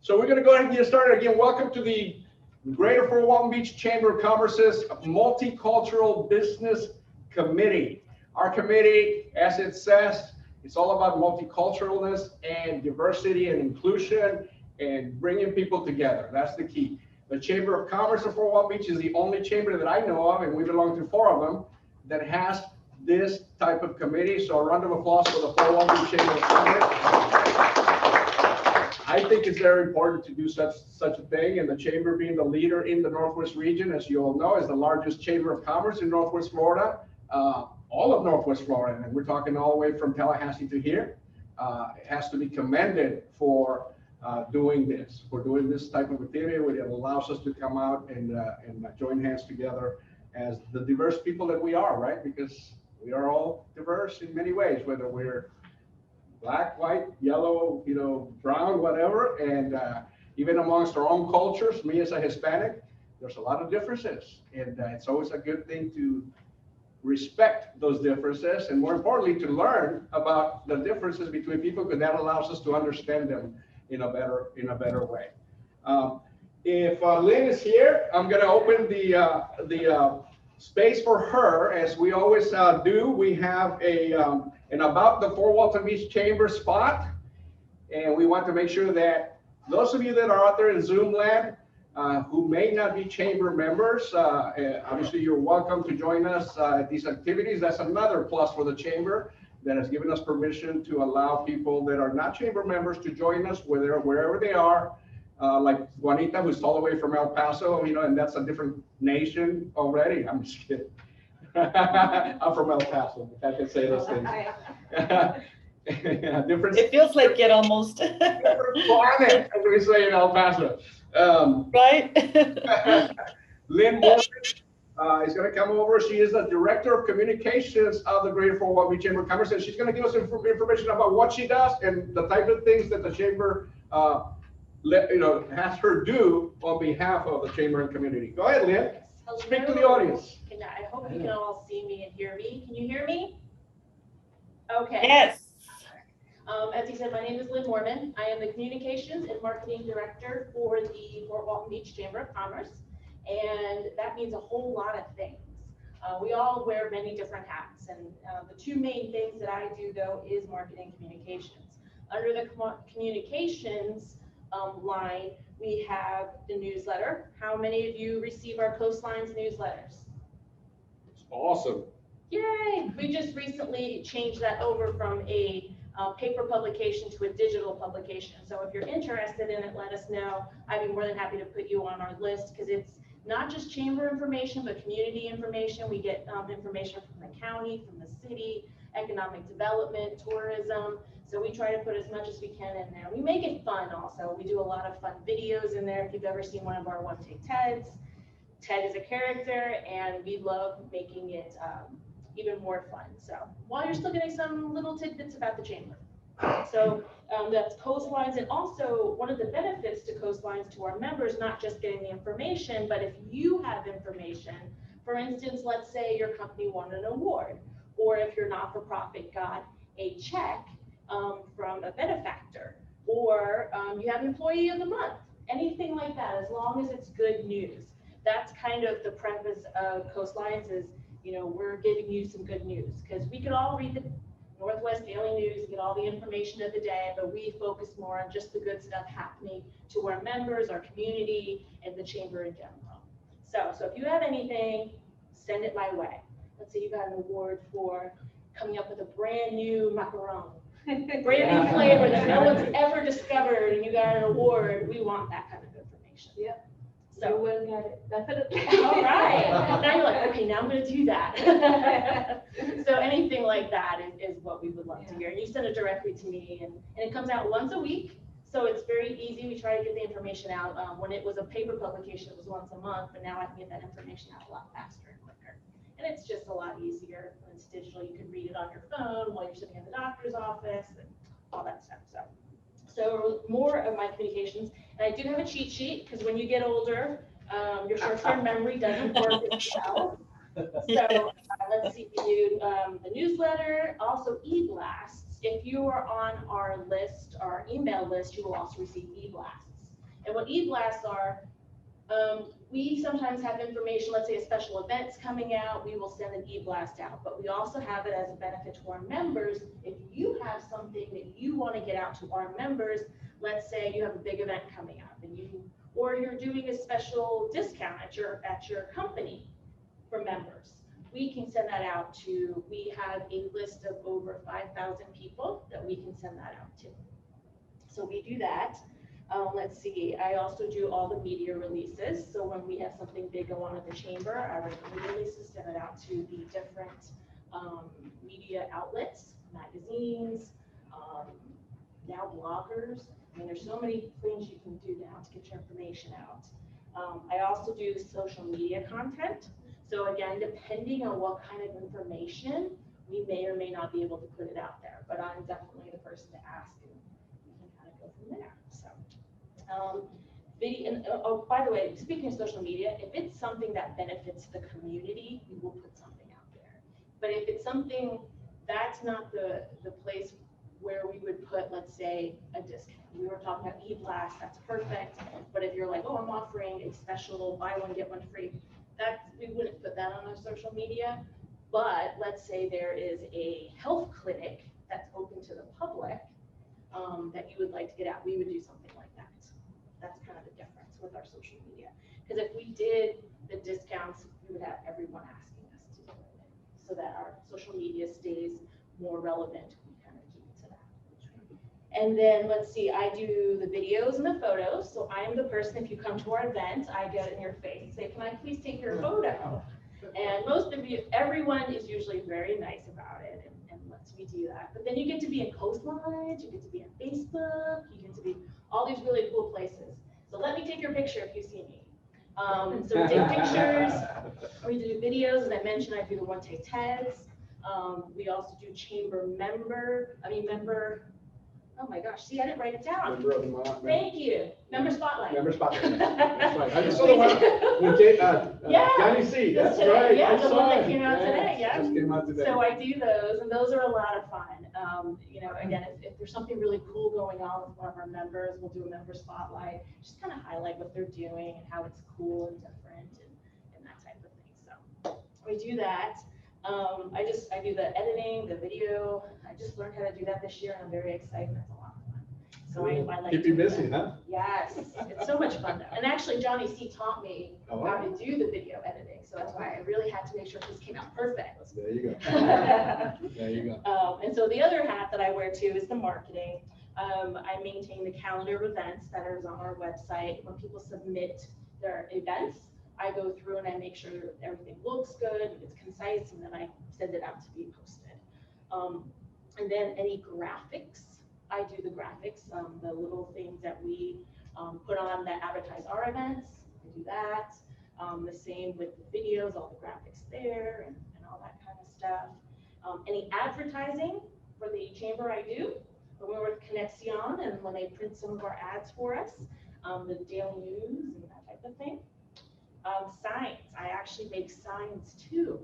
So we're going to go ahead and get started again. Welcome to the Greater Fort Walton Beach Chamber of Commerce's Multicultural Business Committee. Our committee, as it says, it's all about multiculturalness and diversity and inclusion and bringing people together. That's the key. The Chamber of Commerce of Fort Walton Beach is the only chamber that I know of, and we belong to 4 of them, that has this type of committee. So a round of applause for the Fort Walton Beach Chamber of Commerce. I think it's very important to do such a thing, and the chamber being the leader in the Northwest region, as you all know, is the largest chamber of commerce in Northwest Florida, all of Northwest Florida, and we're talking all the way from Tallahassee to here. It has to be commended for doing this type of activity, where it allows us to come out and join hands together as the diverse people that we are, right? Because we are all diverse in many ways, whether we're black, white, yellow, brown, whatever. And even amongst our own cultures, me as a Hispanic, there's a lot of differences. And it's always a good thing to respect those differences. And more importantly, to learn about the differences between people, because that allows us to understand them in a better way. If Lynn is here, I'm going to open the space for her, as we always do. We have an About the Fort Walton Beach Chamber spot, and we want to make sure that those of you that are out there in Zoom land who may not be chamber members, obviously you're welcome to join us at these activities. That's another plus for the chamber, that has given us permission to allow people that are not chamber members to join us wherever they are. Like Juanita, who's all the way from El Paso, and that's a different nation already. I'm just kidding. I'm from El Paso, if I can say those things. Different. It feels like it almost. Different planet, as we say in El Paso. Right? Lynn Walton is going to come over. She is the Director of Communications of the Greater Fort Walton Beach Chamber of Commerce, and she's going to give us information about what she does and the type of things that the chamber has her do on behalf of the chamber and community. Go ahead, Lynn. Hello. Speak to the audience. I hope you can all see me and hear me. Can you hear me? Okay. Yes. As he said, my name is Lynn Mormon. I am the Communications and Marketing Director for the Fort Walton Beach Chamber of Commerce, and that means a whole lot of things. We all wear many different hats, and the 2 main things that I do, though, is marketing communications. Under the communications line, we have the newsletter. How many of you receive our Coastlines newsletters? It's awesome. Yay! We just recently changed that over from a paper publication to a digital publication. So if you're interested in it, let us know. I'd be more than happy to put you on our list, because it's not just chamber information, but community information. We get information from the county, from the city, economic development, tourism. So we try to put as much as we can in there. We make it fun also. We do a lot of fun videos in there. If you've ever seen one of our One Take Teds, Ted is a character, and we love making it even more fun. So while you're still getting some little tidbits about the chamber. So that's Coastlines, and also one of the benefits to Coastlines to our members, not just getting the information, but if you have information, for instance, let's say your company won an award, or if your not-for-profit got a check from a benefactor, or you have Employee of the Month, anything like that, as long as it's good news. That's kind of the premise of Coastlines is, we're giving you some good news, because we could all read the Northwest Daily News, get all the information of the day, but we focus more on just the good stuff happening to our members, our community, and the chamber in general. So if you have anything, send it my way. Let's say you got an award for coming up with a brand new macaron, brand new flavor that no one's ever discovered, and you got an award. We want that kind of information. Yep. So you will get it, definitely. all right. Now you're like, okay, now I'm going to do that. So anything like that is what we would love to hear. And you send it directly to me, and it comes out once a week. So it's very easy. We try to get the information out. When it was a paper publication, it was once a month, but now I can get that information out a lot faster and quicker. And it's just a lot easier when it's digital. You can read it on your phone while you're sitting in the doctor's office and all that stuff. So more of my communications, and I do have a cheat sheet, because when you get older, your short-term memory doesn't work as well. So let's see, we do the newsletter, also e-blasts. If you are on our list, our email list, you will also receive e-blasts. And what e-blasts are, we sometimes have information, let's say a special event's coming out, we will send an e-blast out, but we also have it as a benefit to our members. If you have something that you want to get out to our members, let's say you have a big event coming up and or you're doing a special discount at your company for members, we can send that out to, we have a list of over 5,000 people that we can send that out to. So we do that. Let's see, I also do all the media releases. So when we have something big go on at the chamber, I write the media releases, send it out to the different media outlets, magazines, now bloggers. I mean, there's so many things you can do now to get your information out. I also do social media content. So again, depending on what kind of information, we may or may not be able to put it out there, but I'm definitely the person to ask, and we can kind of go from there. So, oh, by the way, speaking of social media, if it's something that benefits the community, we will put something out there. But if it's something that's not the place where we would put, let's say, a discount. We were talking about e-blast, that's perfect. But if you're like, oh, I'm offering a special buy one, get one free, we wouldn't put that on our social media. But let's say there is a health clinic that's open to the public that you would like to get out, we would do something like that. That's kind of the difference with our social media. Because if we did the discounts, we would have everyone asking us to do it, so that our social media stays more relevant. We kind of keep it to that. And then let's see, I do the videos and the photos. So I am the person, if you come to our event, I get in your face and say, can I please take your photo? And most of you, everyone is usually very nice about it and lets me do that. But then you get to be in Coastlines, you get to be on Facebook, you get to be all these really cool places. So let me take your picture if you see me. So we take pictures, we do videos, as I mentioned, I do the one-take TEDs. We also do chamber member, oh my gosh, see, I didn't write it down. Thank you. Member spotlight. Member spotlight. That's right. I just saw the one with Johnny C. That's today, right. yeah, I the saw one that it. came out Yeah, today, yeah. Just came out today. So I do those, and those are a lot of fun. You know, again, if there's something really cool going on with one of our members, we'll do a member spotlight, just kind of highlight what they're doing and how it's cool and different and that type of thing. So we do that. I do the editing, the video. I just learned how to do that this year, and I'm very excited. That's a lot of fun. So I like keep you busy, huh? Yes, it's so much fun. And actually, Johnny C taught me how to do the video editing. So that's why I really had to make sure this came out perfect. There you go. There you go. And so the other hat that I wear too is the marketing. I maintain the calendar of events that is on our website. When people submit their events, I go through and I make sure everything looks good, it's concise, and then I send it out to be posted. And then any graphics, I do the graphics, the little things that we put on that advertise our events, I do that. The same with the videos, all the graphics there and all that kind of stuff. Any advertising for the chamber I do, when we're with Conexion and when they print some of our ads for us, the daily news and that type of thing. Signs, I actually make signs too.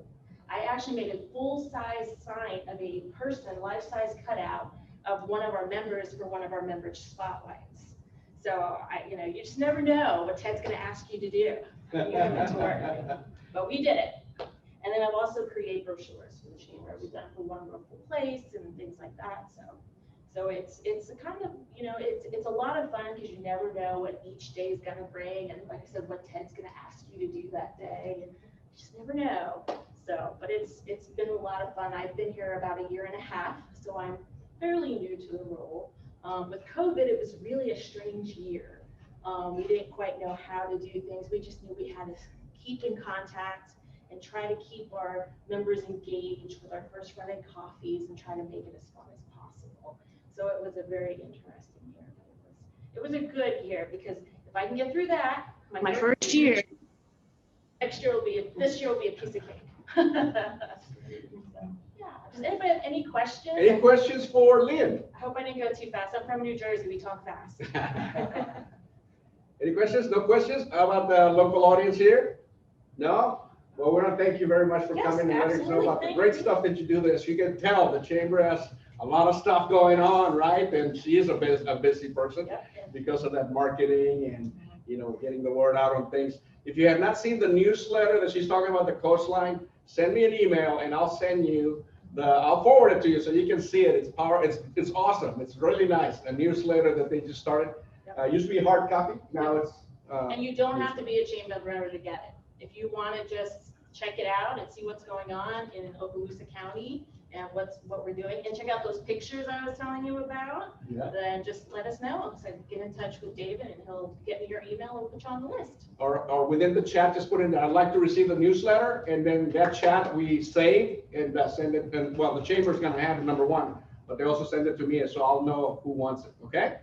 I actually made a full-size sign of a person, life-size cutout of one of our members for one of our member spotlights. So you just never know what Ted's going to ask you to do. But we did it. And then I've also created brochures for the chamber. We've done it for One Wonderful Place and things like that. So it's a kind of, it's a lot of fun because you never know what each day is going to bring. And like I said, what Ted's going to ask you to do that day. And you just never know. So, but it's been a lot of fun. I've been here about 1.5 years, so I'm fairly new to the role. With COVID, it was really a strange year. We didn't quite know how to do things. We just knew we had to keep in contact and try to keep our members engaged with our first Friday coffees and try to make it as fun as possible. So it was a very interesting year. It was a good year because if I can get through that, my first year, this year will be a piece of cake. So, yeah. Does anybody have any questions? Any questions for Lynn? I hope I didn't go too fast. I'm from New Jersey. We talk fast. Any questions? No questions? How about the local audience here? No? Well, we want to thank you very much for coming and letting us know about the great stuff that you do this. You can tell the chamber has a lot of stuff going on, right? And she is a busy person. Yep. because of that marketing and, you know, getting the word out on things. If you have not seen the newsletter that she's talking about, the coastline, send me an email and I'll send you I'll forward it to you so you can see it. It's awesome. It's really nice. A newsletter that they just started. Used to be a hard copy. Now it's. And you don't have to be a chamber member to get it. If you want to just check it out and see what's going on in Okaloosa County and what we're doing, and check out those pictures I was telling you about, then just let us know. So get in touch with David and he'll get me your email and put you on the list. Or within the chat, just put in there, I'd like to receive the newsletter, and then that chat we save and send it. And well, the chamber's going to have it, number one, but they also send it to me, so I'll know who wants it. Okay.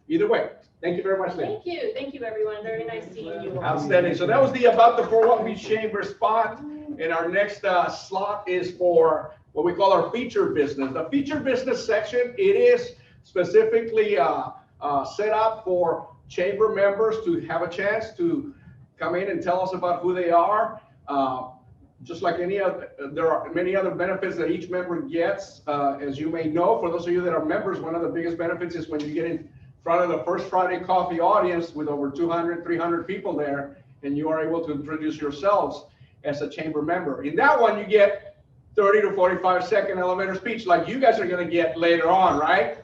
Either way, thank you very much, Lynn. Thank you, everyone. Very nice seeing you. Outstanding. So that was the about the Fort Walton Beach Chamber spot, and our next slot is for what we call our feature business. The feature business section, it is specifically set up for chamber members to have a chance to come in and tell us about who they are. Just like any other, there are many other benefits that each member gets. As you may know, for those of you that are members, one of the biggest benefits is when you get in front of the First Friday Coffee audience with over 200, 300 people there, and you are able to introduce yourselves as a chamber member. In that one, you get 30 to 45-second elevator speech like you guys are going to get later on, right?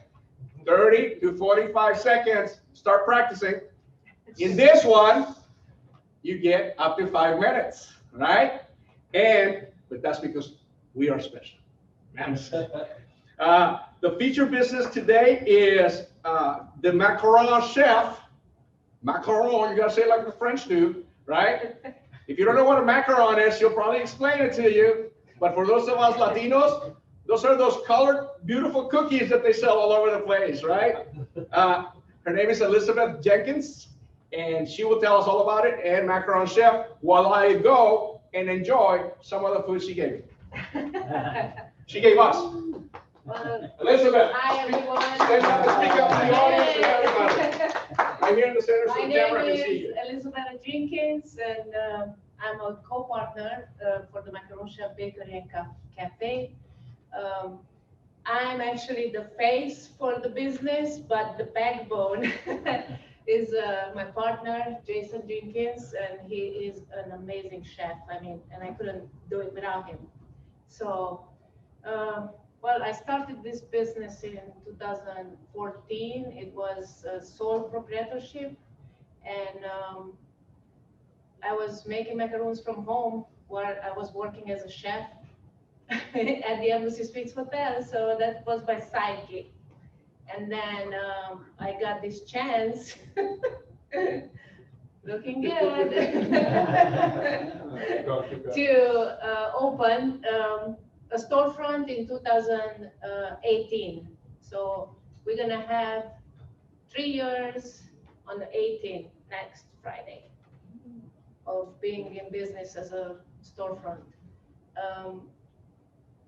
30 to 45 seconds. Start practicing. In this one, you get up to 5 minutes, right? But that's because we are special. The feature business today is the macaron chef. Macaron, you gotta say it like the French do, right? If you don't know what a macaron is, she'll probably explain it to you. But for those of us Latinos, those are those colored, beautiful cookies that they sell all over the place, right? Her name is Elizabeth Jenkins, and she will tell us all about it. And macaron chef, while I go and enjoy some of the food she gave. She gave us. Elizabeth. Hi, everyone. Stand up and speak up to the audience and everybody. I'm here in the center so My the camera can name see is you. Elizabeth Jenkins, and I'm a co-partner for the Macaron Chef Bakery and Cafe. I'm actually the face for the business, but the backbone is my partner, Jason Jenkins, and he is an amazing chef. I mean, and I couldn't do it without him. So, well, I started this business in 2014. It was a sole proprietorship, and I was making macaroons from home where I was working as a chef at the Embassy Suites Hotel. So that was my side gig. And then I got this chance, looking good, to open a storefront in 2018. So we're gonna have 3 years on the 18th, next Friday, of being in business as a storefront.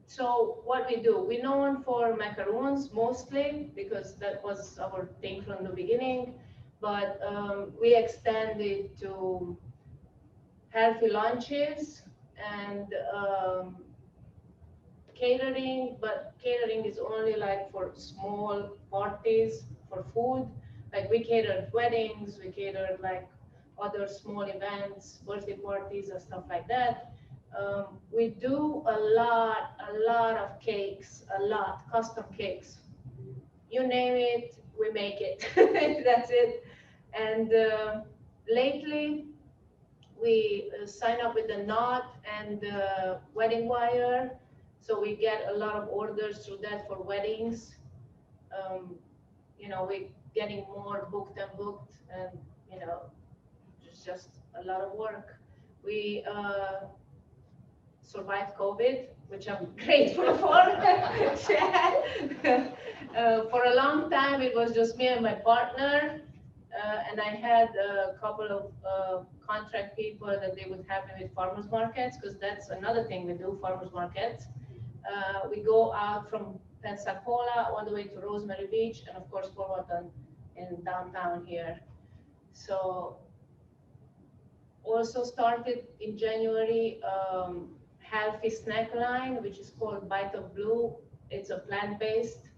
So what we do, we're known for macaroons mostly because that was our thing from the beginning, but we extended to healthy lunches and catering, but catering is only like for small parties for food. Like we catered weddings, we catered like other small events, birthday parties and stuff like that. We do a lot of cakes, custom cakes. You name it, we make it. That's it. And lately, we sign up with the Knot and the Wedding Wire. So we get a lot of orders through that for weddings. You know, we're getting more booked and booked, and you know, it's just a lot of work. We survived COVID, which I'm grateful for. For a long time, it was just me and my partner, and I had a couple of contract people that they would have me with farmers markets, because that's another thing we do, farmers markets. We go out from Pensacola all the way to Rosemary Beach, and of course, Fort Walton in downtown here. So also started in January, healthy snack line, which is called Bite of Blue. It's a plant-based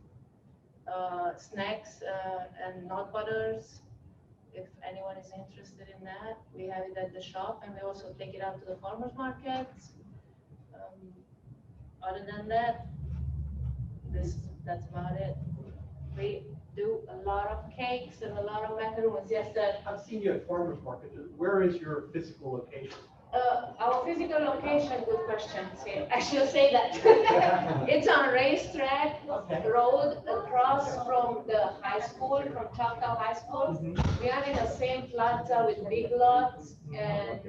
snacks and nut butters. If anyone is interested in that, we have it at the shop, and we also take it out to the farmers markets. Other than that, that's about it. We do a lot of cakes and a lot of macaroons. Yes, sir. I've seen you at farmers market. Where is your physical location? Our physical location, good question. See, I should say that. It's on Racetrack Road across from the high school, from Choctaw High School. We are in the same plaza with big lots, and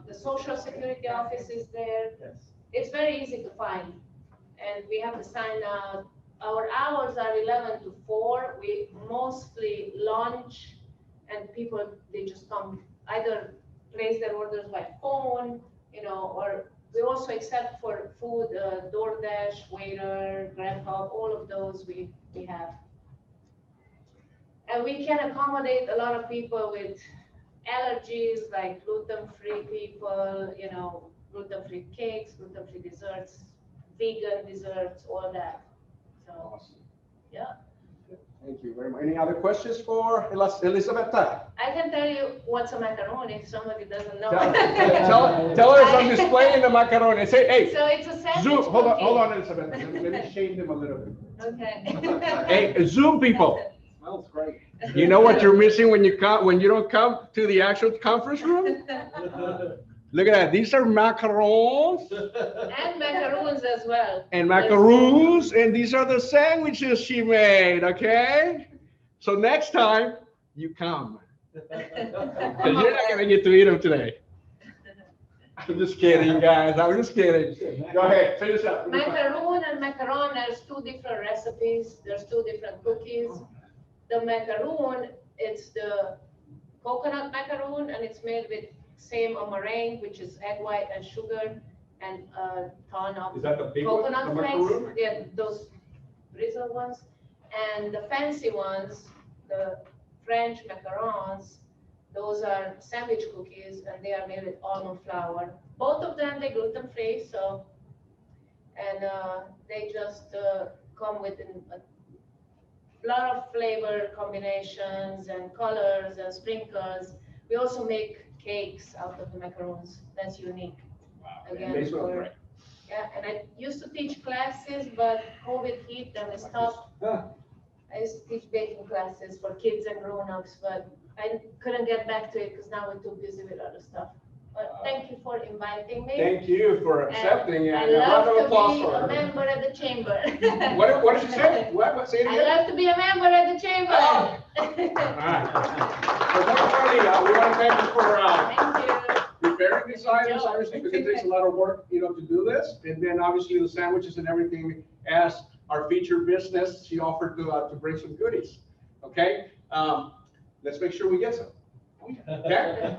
the social security office is there. Yes. It's very easy to find, and we have the sign out. Our hours are 11 to 4. We mostly lunch, and people, they just come either place their orders by phone, or we also accept for food, DoorDash, Waiter, Grandpa, all of those we have. And we can accommodate a lot of people with allergies, like gluten-free people, gluten-free cakes, gluten-free desserts, vegan desserts, all that. So, Awesome. yeah. Thank you very much. Any other questions for Elisabetta? I can tell you what's a macaroni if somebody doesn't know. Tell her it's on display in the macaroni. Say, hey, So it's a sandwich Zoom, hold cookie. on, Elisabetta. Let me shame them a little bit. Okay. Hey, Zoom people, Smells great. you know what you're missing when you don't come to the actual conference room? Look at that. These are macarons And macaroons as well. and macaroons, and these are the sandwiches she made, okay? So next time, you come. Because you're not going to get to eat them today. I'm just kidding, guys. I'm just kidding. Go ahead. Finish up. Macaroon and macaron, there's two different recipes. There's two different cookies. The macaroon, it's the coconut macaroon, and it's made with same a meringue, which is egg white and sugar, and a ton of Is that the big one, coconut the flakes. macaroon? Yeah, those bristle ones. And the fancy ones, the French macarons, those are sandwich cookies, and they are made with almond flour. Both of them, they're gluten-free, so, and they just come with a lot of flavor combinations and colors and sprinkles. We also make cakes out of the macarons. That's unique. Again, They smell for- great. Yeah, and I used to teach classes, but COVID hit and we stopped. Huh. I used to teach baking classes for kids and grown-ups, but I couldn't get back to it because now we're too busy with other stuff. But thank you for inviting me. Thank you for accepting it. I A round of love applause to be for a her. member of the chamber. What did she say? What? Say it I again. love to be a member of the chamber. Oh. All right. So Dr. Marlene, we want to thank you for Thank you. preparing these items, obviously, because it takes a lot of work, to do this. And then obviously the sandwiches and everything, as our featured business, she offered to bring some goodies. Okay? Let's make sure we get some. Okay?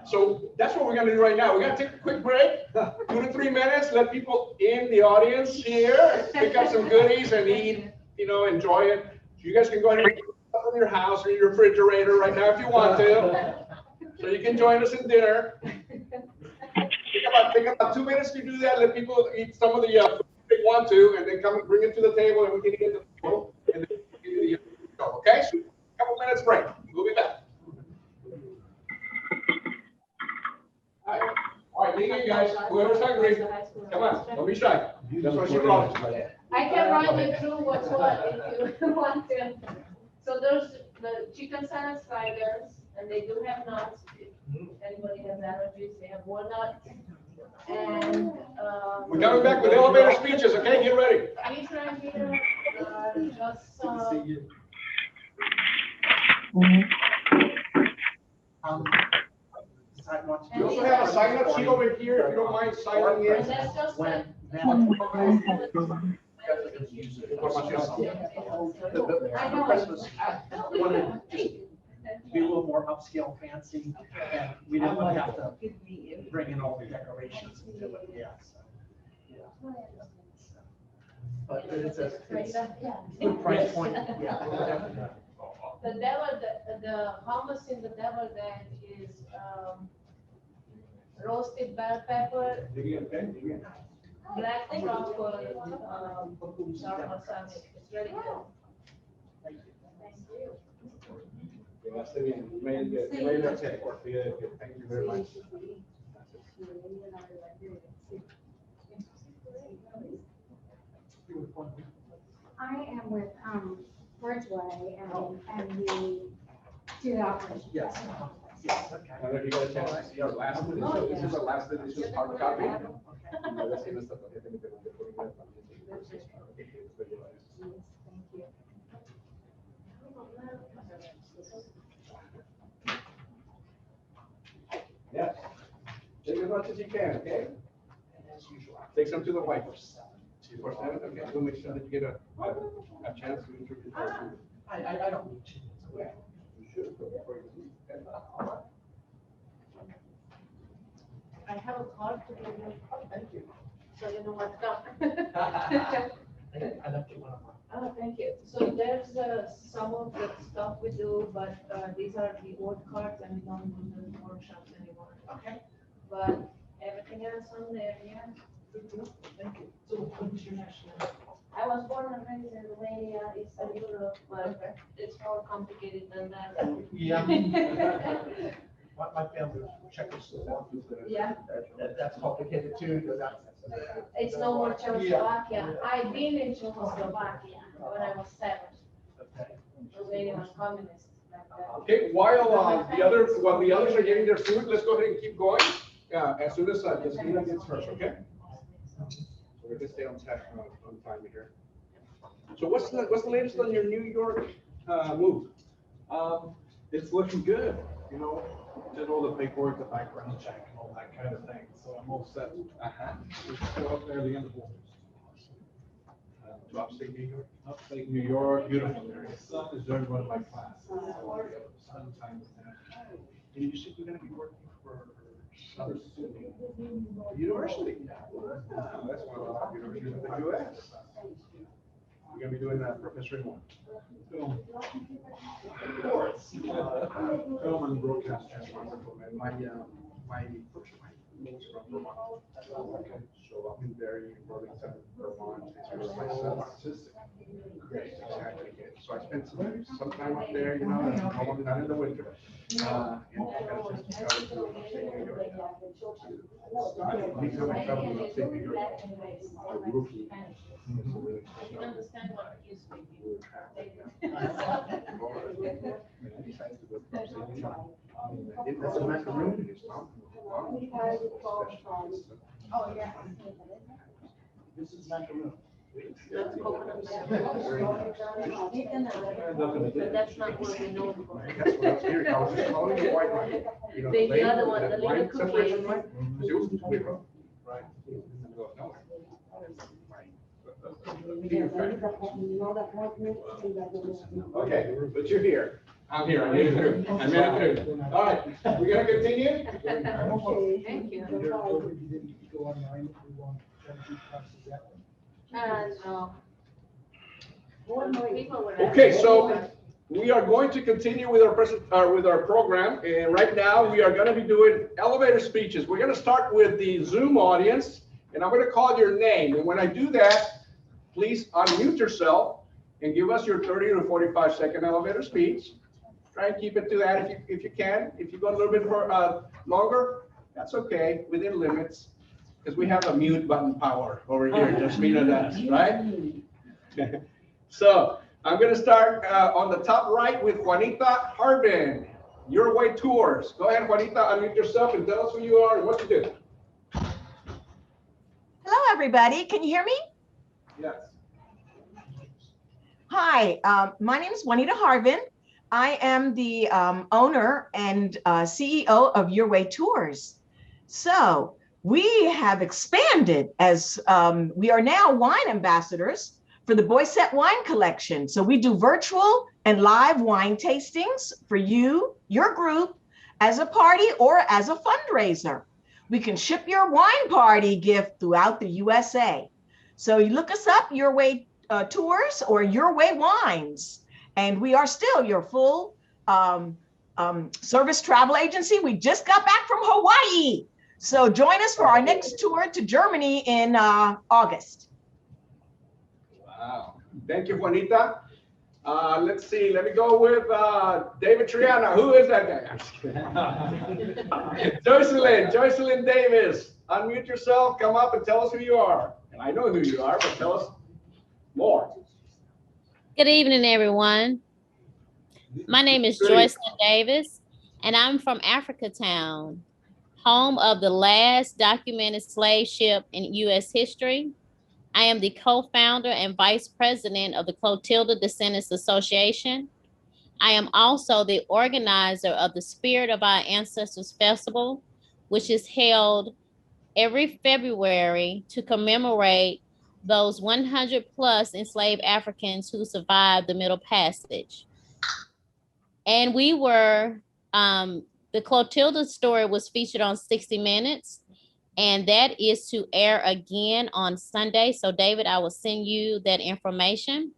So that's what we're gonna do right now. We're gonna take a quick break, 2 to 3 minutes, let people in the audience here pick up some goodies and eat, enjoy it. So you guys can go ahead and put stuff in your house or your refrigerator right now if you want to. So you can join us in dinner. Take about 2 minutes to do that. Let people eat some of the food they want to, and then come and bring it to the table, and we can eat it at the table. And then we can do the show. Okay, so a couple minutes break. We'll be back. All right, leave you guys. Whoever's hungry, come on. Don't be shy. That's what she brought us. I can run you through what's what if you want to. So there's the chicken salad sliders, and they do have nuts. If anybody has allergies, they have walnuts. And We're coming back with elevator speeches, okay? Get ready. these right here are just some. We also have a sign-up sheet over here, if you don't mind signing And in. that's just When- For Christmas, I wanted to just be a little more upscale fancy, and we didn't want to have to bring in all the decorations and do it, yeah, so, yeah. But it's a good price point, yeah. The devil, the hummus in the devil egg is roasted bell pepper, black truffle, normal salmon. It's really good. Llegaste bien. Made it okay. Good, good. Thank you very much. I am with, Bridgeway and we do the operation. Yes. Yes, okay. Now that you got a chance to see our last edition, this is our last edition hard copy. No, that's in esta tarjeta que te mandé por email también. Yeah. Take as much as you can, okay? As usual. Take some to the wipers. Before 7, okay, we'll make sure that you get a chance to introduce our. I don't need to. You should, but before you leave. I have a card to give you, Thank you. so you know what's up. I left you one of mine. Oh, thank you. So there's some of the stuff we do, but these are the old cards and we don't do the workshops anymore. Okay. But everything else on there, yeah. Thank you. So what is your nationality? I was born and raised in Romania, Eastern Europe, but it's more complicated than that. Yeah. My family was Czechoslovakia. Yeah. That's complicated too, because that's. It's no more Czechoslovakia. I've been in Czechoslovakia when I was 7. Okay. Romania was communist back then. Okay, while the others are getting their food, let's go ahead and keep going. As soon as Jasmina gets hers, okay? So we're gonna stay on time here. So what's the latest on your New York move? It's looking good, you know, did all the paperwork, the background check and all that kind of thing, so I'm all set. We're still up there, the end of August. To upstate New York? Upstate New York, beautiful area. Sun is during one of my classes. So sunshine is there. And you said you're gonna be working for Southern University. Wow, that's one of the top universities in the US. You're gonna be doing professor in what? Film. Film and broadcast transfer. And my moves from Vermont. Okay, so I'm in Barry, Burlington, Vermont. It's where my son is. Great, exactly. So I spent some time up there, you know, not in the winter. And I got a chance to travel to upstate New York. Anytime I travel to upstate New York, I rookie. I can understand what you're speaking. That's a macaroon in his mouth. Oh, yeah. This is macaroon. That's coconut milk. Nothing to do. But that's not what we're known for. That's what I was hearing. I was just calling it white wine. You know, The lane, other one, that the little line cookie. separation line, it was clear. Right. No. Okay, but you're here. I'm here. I made it through. I made it through. All right, we're gonna continue. Thank you. No. People were Okay, asking so me. we are going to continue with our program, and right now we are going to be doing elevator speeches. We're going to start with the Zoom audience, and I'm going to call your name. And when I do that, please unmute yourself and give us your 30 to 45-second elevator speech. Try and keep it to that if you can. If you go a little bit longer, that's okay, within limits, because we have a mute button power over here. Jasmina does, right? So I'm going to start on the top right with Juanita Harbin, Your Way Tours. Go ahead, Juanita, unmute yourself and tell us who you are and what you do. Hello, everybody. Can you hear me? Yes. Hi, my name is Juanita Harbin. I am the owner and CEO of Your Way Tours. So we have expanded as we are now wine ambassadors for the Boyset Wine Collection. So we do virtual and live wine tastings for you, your group, as a party or as a fundraiser. We can ship your wine party gift throughout the USA. So you look us up, Your Way Tours or Your Way Wines. And we are still your full service travel agency. We just got back from Hawaii. So join us for our next tour to Germany in August. Wow. Thank you, Juanita. Let's see, let me go with David Triana. Who is that guy? I'm just kidding. Joycelyn Davis. Unmute yourself, come up and tell us who you are. And I know who you are, but tell us more. Good evening, everyone. My name is Joycelyn Davis, and I'm from Africatown, home of the last documented slave ship in U.S. history. I am the co-founder and vice president of the Clotilda Descendants Association. I am also the organizer of the Spirit of Our Ancestors Festival, which is held every February to commemorate those 100 plus enslaved Africans who survived the Middle Passage. And we were, the Clotilda story was featured on 60 Minutes, and that is to air again on Sunday. So David, I will send you that information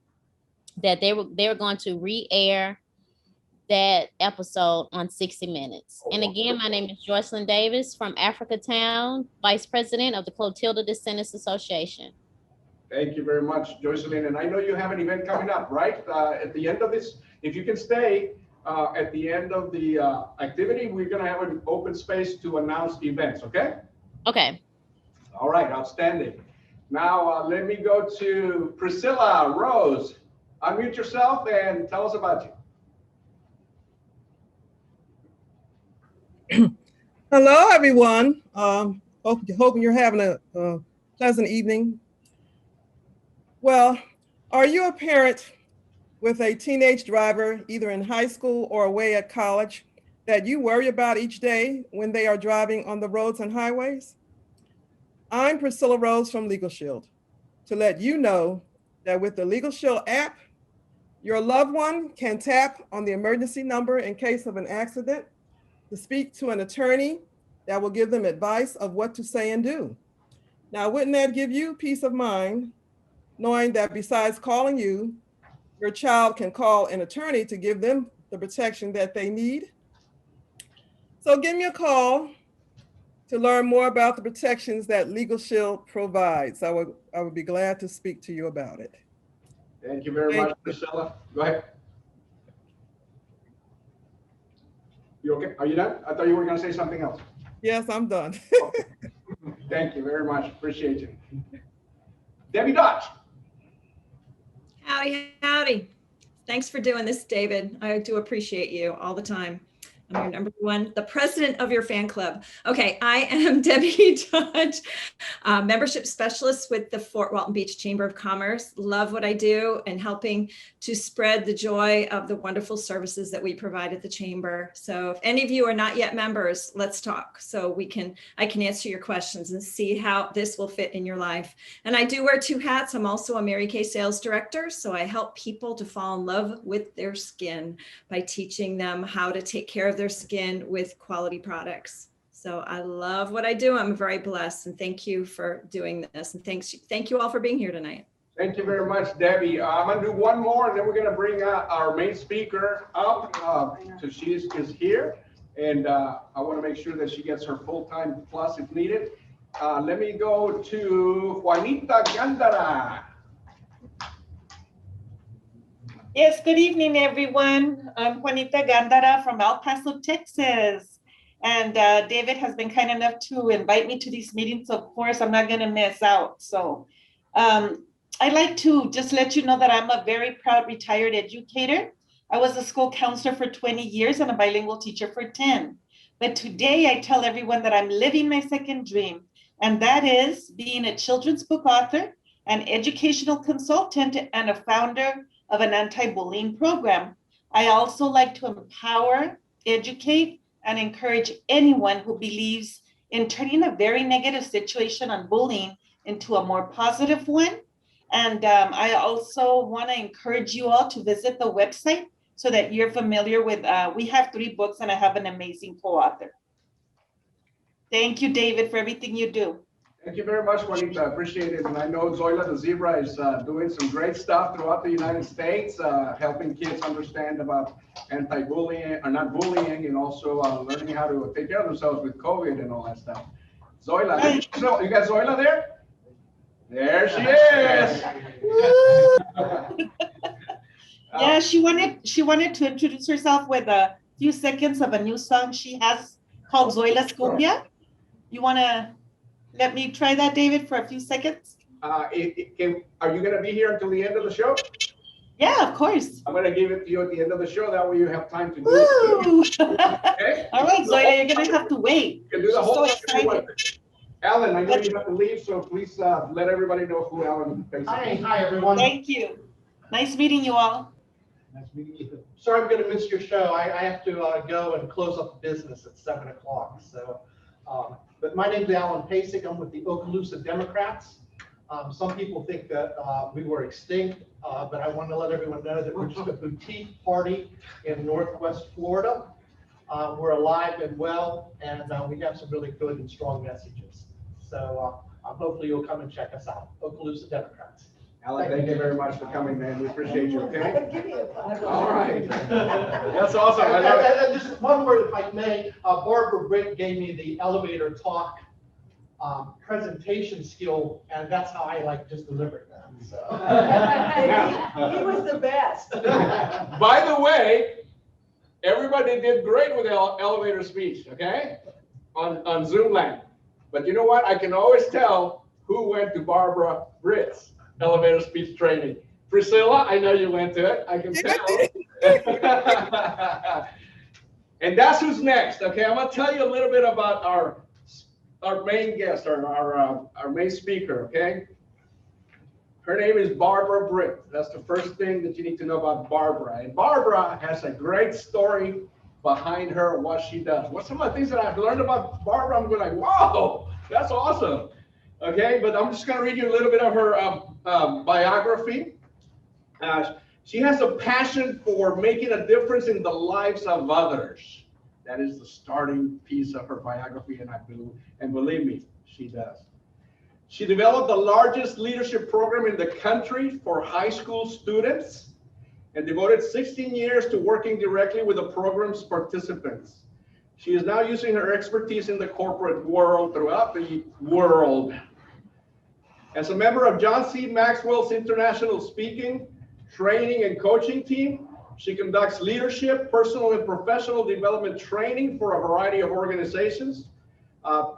that they were going to re-air that episode on 60 Minutes. And again, my name is Joycelyn Davis from Africatown, Vice President of the Clotilda Descendants Association. Thank you very much, Joycelyn. And I know you have an event coming up, right? At the end of this, if you can stay, at the end of the activity, we're gonna have an open space to announce events, okay? Okay. All right, outstanding. Now, let me go to Priscilla Rose. Unmute yourself and tell us about you. Hello, everyone. Hoping you're having a pleasant evening. Well, are you a parent with a teenage driver, either in high school or away at college, that you worry about each day when they are driving on the roads and highways? I'm Priscilla Rose from Legal Shield to let you know that with the Legal Shield app, your loved one can tap on the emergency number in case of an accident to speak to an attorney that will give them advice of what to say and do. Now, wouldn't that give you peace of mind, knowing that besides calling you, your child can call an attorney to give them the protection that they need? So give me a call to learn more about the protections that Legal Shield provides. I would be glad to speak to you about it. Thank you very much, Priscilla. Go ahead. You okay? Are you done? I thought you were going to say something else. Yes, I'm done. Okay. Thank you very much. Appreciate you. Debbie Dodge. Howdy, howdy. Thanks for doing this, David. I do appreciate you all the time. I'm your number one, the president of your fan club. Okay, I am Debbie Dodge, membership specialist with the Fort Walton Beach Chamber of Commerce. Love what I do and helping to spread the joy of the wonderful services that we provide at the Chamber. So if any of you are not yet members, let's talk so I can answer your questions and see how this will fit in your life. And I do wear two hats. I'm also a Mary Kay sales director. So I help people to fall in love with their skin by teaching them how to take care of their skin with quality products. So I love what I do. I'm very blessed, and thank you for doing this. And thank you all for being here tonight. Thank you very much, Debbie. I'm gonna do one more, and then we're gonna bring our main speaker up. So she is here, and I want to make sure that she gets her full-time plus if needed. Let me go to Juanita Gandara. Yes, good evening, everyone. I'm Juanita Gandara from El Paso, Texas. And David has been kind enough to invite me to these meetings. So of course, I'm not going to miss out. So I'd like to just let you know that I'm a very proud retired educator. I was a school counselor for 20 years and a bilingual teacher for 10. But today I tell everyone that I'm living my second dream, and that is being a children's book author, an educational consultant, and a founder of an anti-bullying program. I also like to empower, educate, and encourage anyone who believes in turning a very negative situation on bullying into a more positive one. And I also want to encourage you all to visit the website so that you're familiar with, we have 3 books and I have an amazing co-author. Thank you, David, for everything you do. Thank you very much, Juanita. I appreciate it. And I know Zoila the Zebra is doing some great stuff throughout the United States, helping kids understand about anti-bullying, or not bullying, and also learning how to take care of themselves with COVID and all that stuff. Zoila, you got Zoila there? There she is. Yeah, she wanted to introduce herself with a few seconds of a new song she has called Zoila Scopia. You want to let me try that, David, for a few seconds? Are you going to be here until the end of the show? Yeah, of course. I'm going to give it to you at the end of the show. That way you have time to do Woo! it. Okay? All right, Zoila, you're going to have to wait. You can do the She's whole so thing if you want. excited. Alan, I know you have to leave, so please let everybody know who Alan is. Hi, everyone. Thank you. Nice meeting you all. Nice meeting you. Sorry I'm gonna miss your show. I have to go and close up the business at 7 o'clock, so. But my name's Alan Pasek. I'm with the Okaloosa Democrats. Some people think that we were extinct, but I want to let everyone know that we're just a boutique party in Northwest Florida. We're alive and well, and we have some really good and strong messages. So hopefully you'll come and check us out, Okaloosa Democrats. Alan, thank you very much for coming, man. We appreciate you, okay? All right. That's awesome. I love it. And just one word, if I may, Barbara Britt gave me the elevator talk presentation skill, and that's how I just delivered that. So. He was the best. By the way, everybody did great with the elevator speech, okay? On Zoom land. But you know what? I can always tell who went to Barbara Britt's elevator speech training. Priscilla, I know you went to it. I can tell. And that's who's next, okay? I'm gonna tell you a little bit about our main guest, our main speaker, okay? Her name is Barbara Britt. That's the first thing that you need to know about Barbara. And Barbara has a great story behind her, what she does. What some of the things that I've learned about Barbara, I'm going like, wow, that's awesome. Okay, but I'm just going to read you a little bit of her biography. She has a passion for making a difference in the lives of others. That is the starting piece of her biography, and believe me, she does. She developed the largest leadership program in the country for high school students and devoted 16 years to working directly with the program's participants. She is now using her expertise in the corporate world throughout the world. As a member of John C. Maxwell's International Speaking, Training, and Coaching team, she conducts leadership, personal and professional development training for a variety of organizations.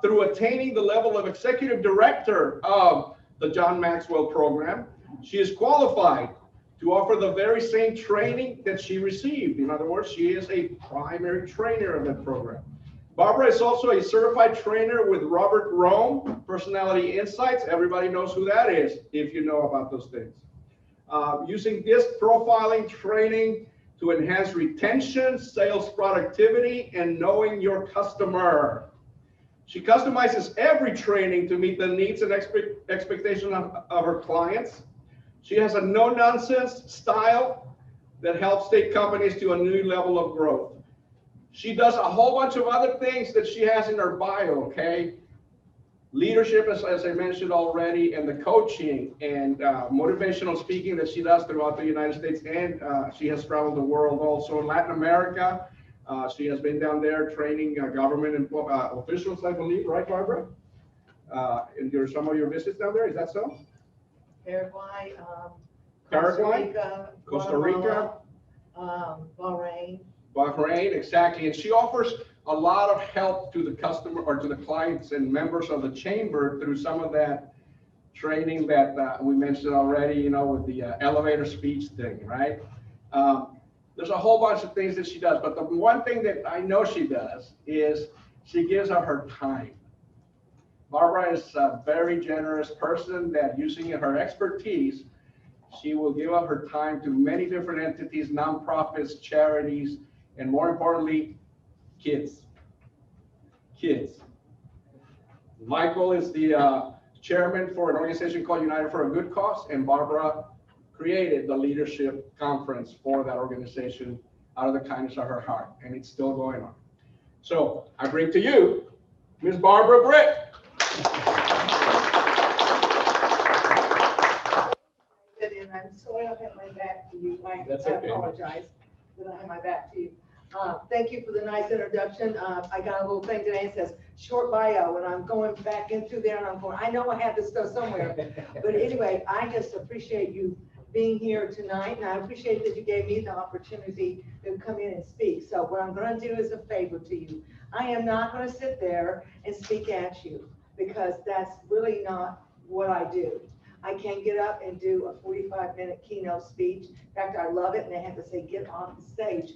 Through attaining the level of executive director of the John Maxwell program, she is qualified to offer the very same training that she received. In other words, she is a primary trainer of that program. Barbara is also a certified trainer with Robert Rome, Personality Insights. Everybody knows who that is if you know about those things. Using disc profiling training to enhance retention, sales productivity, and knowing your customer. She customizes every training to meet the needs and expectations of her clients. She has a no-nonsense style that helps take companies to a new level of growth. She does a whole bunch of other things that she has in her bio, okay? Leadership, as I mentioned already, and the coaching and motivational speaking that she does throughout the United States, and she has traveled the world also in Latin America. She has been down there training government and officials, I believe, right, Barbara? And there's some of your visits down there, is that so? Paraguay, Paraguay, Costa Rica, Bahrain. Bahrain, exactly. And she offers a lot of help to the customer or to the clients and members of the chamber through some of that training that we mentioned already, you know, with the elevator speech thing, right? There's a whole bunch of things that she does, but the one thing that I know she does is she gives up her time. Barbara is a very generous person that, using her expertise, she will give up her time to many different entities, nonprofits, charities, and more importantly, kids. Kids. Michael is the chairman for an organization called United for a Good Cause, and Barbara created the leadership conference for that organization out of the kindness of her heart, and it's still going on. So I bring to you Ms. Barbara Britt. And I'm sorry I have my back to you. That's I okay. apologize that I have my back to you. Thank you for the nice introduction. I got a little thing today that says short bio, and I'm going back into there and I'm going, I know I have this stuff somewhere. But anyway, I just appreciate you being here tonight, and I appreciate that you gave me the opportunity to come in and speak. So what I'm gonna do is a favor to you. I am not gonna sit there and speak at you, because that's really not what I do. I can't get up and do a 45-minute keynote speech. In fact, I love it, and they have to say, get off the stage.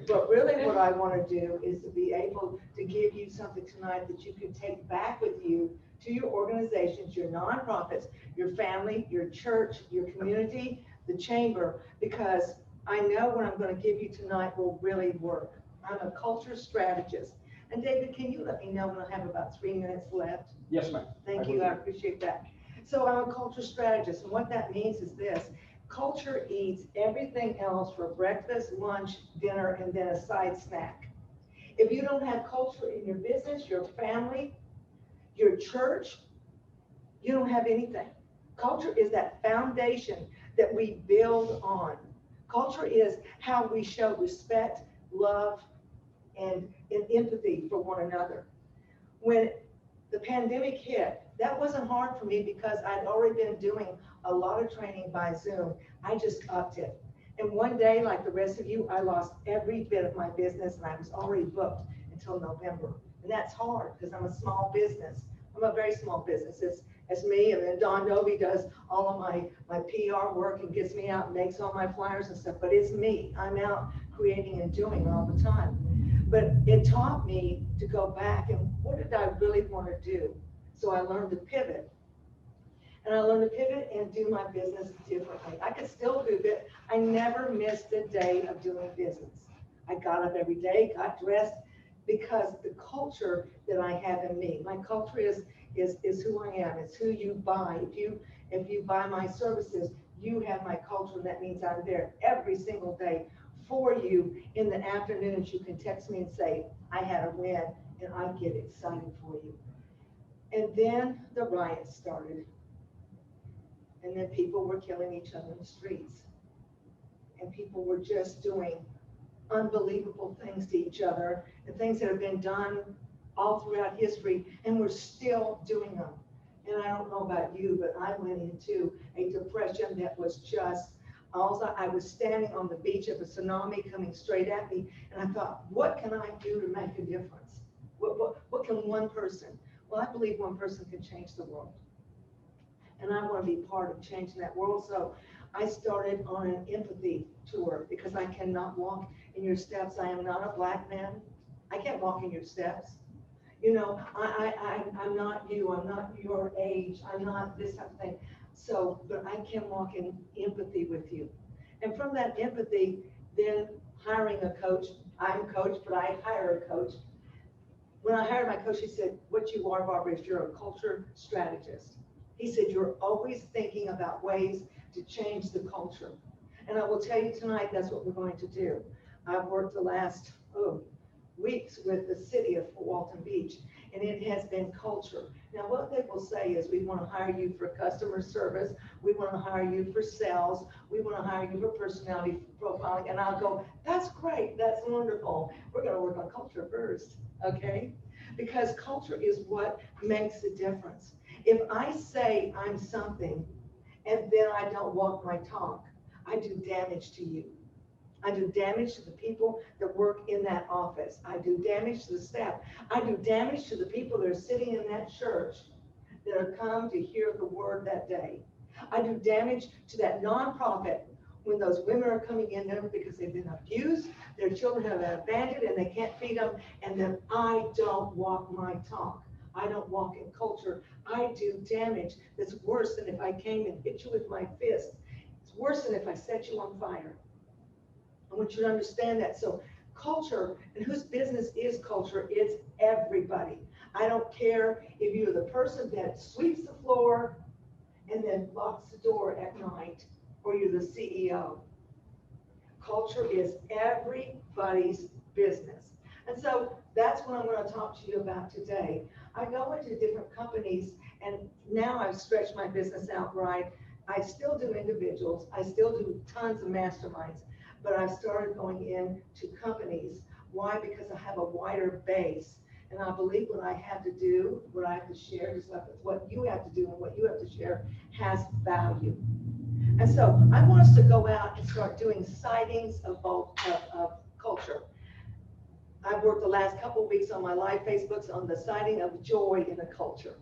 But really what I want to do is to be able to give you something tonight that you can take back with you to your organizations, your nonprofits, your family, your church, your community, the chamber, because I know what I'm going to give you tonight will really work. I'm a culture strategist. And David, can you let me know when I have about 3 minutes left? Yes, ma'am. Thank you, I appreciate that. So I'm a culture strategist, and what that means is this: culture eats everything else for breakfast, lunch, dinner, and then a side snack. If you don't have culture in your business, your family, your church, you don't have anything. Culture is that foundation that we build on. Culture is how we show respect, love, and empathy for one another. When the pandemic hit, that wasn't hard for me because I'd already been doing a lot of training by Zoom. I just upped it. And one day, like the rest of you, I lost every bit of my business, and I was already booked until November. And that's hard because I'm a small business. I'm a very small business. It's me, and then Don Novi does all of my PR work and gets me out and makes all my flyers and stuff, but it's me. I'm out creating and doing all the time. But it taught me to go back and what did I really want to do? So I learned to pivot. And I learned to pivot and do my business differently. I could still do it. I never missed a day of doing business. I got up every day, got dressed, because the culture that I have in me, my culture is who I am. It's who you buy. If you buy my services, you have my culture, and that means I'm there every single day for you. In the afternoons, you can text me and say, I had a win, and I get excited for you. And then the riots started. And then people were killing each other in the streets. And people were just doing unbelievable things to each other, and things that have been done all throughout history, and we're still doing them. And I don't know about you, but I went into a depression that was just, also, I was standing on the beach of a tsunami coming straight at me, and I thought, what can I do to make a difference? What can one person? Well, I believe one person can change the world. And I want to be part of changing that world. So I started on an empathy tour because I cannot walk in your steps. I am not a black man. I can't walk in your steps. You know, I'm not you. I'm not your age. I'm not this type of thing. So, but I can walk in empathy with you. And from that empathy, then hiring a coach. I'm coach, but I hire a coach. When I hired my coach, he said, what you are, Barbara, is you're a culture strategist. He said, you're always thinking about ways to change the culture. And I will tell you tonight, that's what we're going to do. I've worked the last weeks with the city of Walton Beach, and it has been culture. Now, what they will say is, we want to hire you for customer service. We want to hire you for sales. We want to hire you for personality profiling. And I'll go, that's great. That's wonderful. We're going to work on culture first, okay? Because culture is what makes the difference. If I say I'm something and then I don't walk my talk, I do damage to you. I do damage to the people that work in that office. I do damage to the staff. I do damage to the people that are sitting in that church that have come to hear the word that day. I do damage to that nonprofit when those women are coming in there because they've been abused, their children have been abandoned and they can't feed them, and then I don't walk my talk. I don't walk in culture. I do damage that's worse than if I came and hit you with my fist. It's worse than if I set you on fire. I want you to understand that. So culture, and whose business is culture? It's everybody. I don't care if you're the person that sweeps the floor and then locks the door at night, or you're the CEO. Culture is everybody's business. And so that's what I'm going to talk to you about today. I go into different companies, and now I've stretched my business out right. I still do individuals. I still do tons of masterminds, but I've started going into companies. Why? Because I have a wider base. And I believe what I have to do, what I have to share, just like what you have to do and what you have to share has value. And so I want us to go out and start doing sightings of both of culture. I've worked the last couple of weeks on my live Facebooks on the sighting of joy in the culture.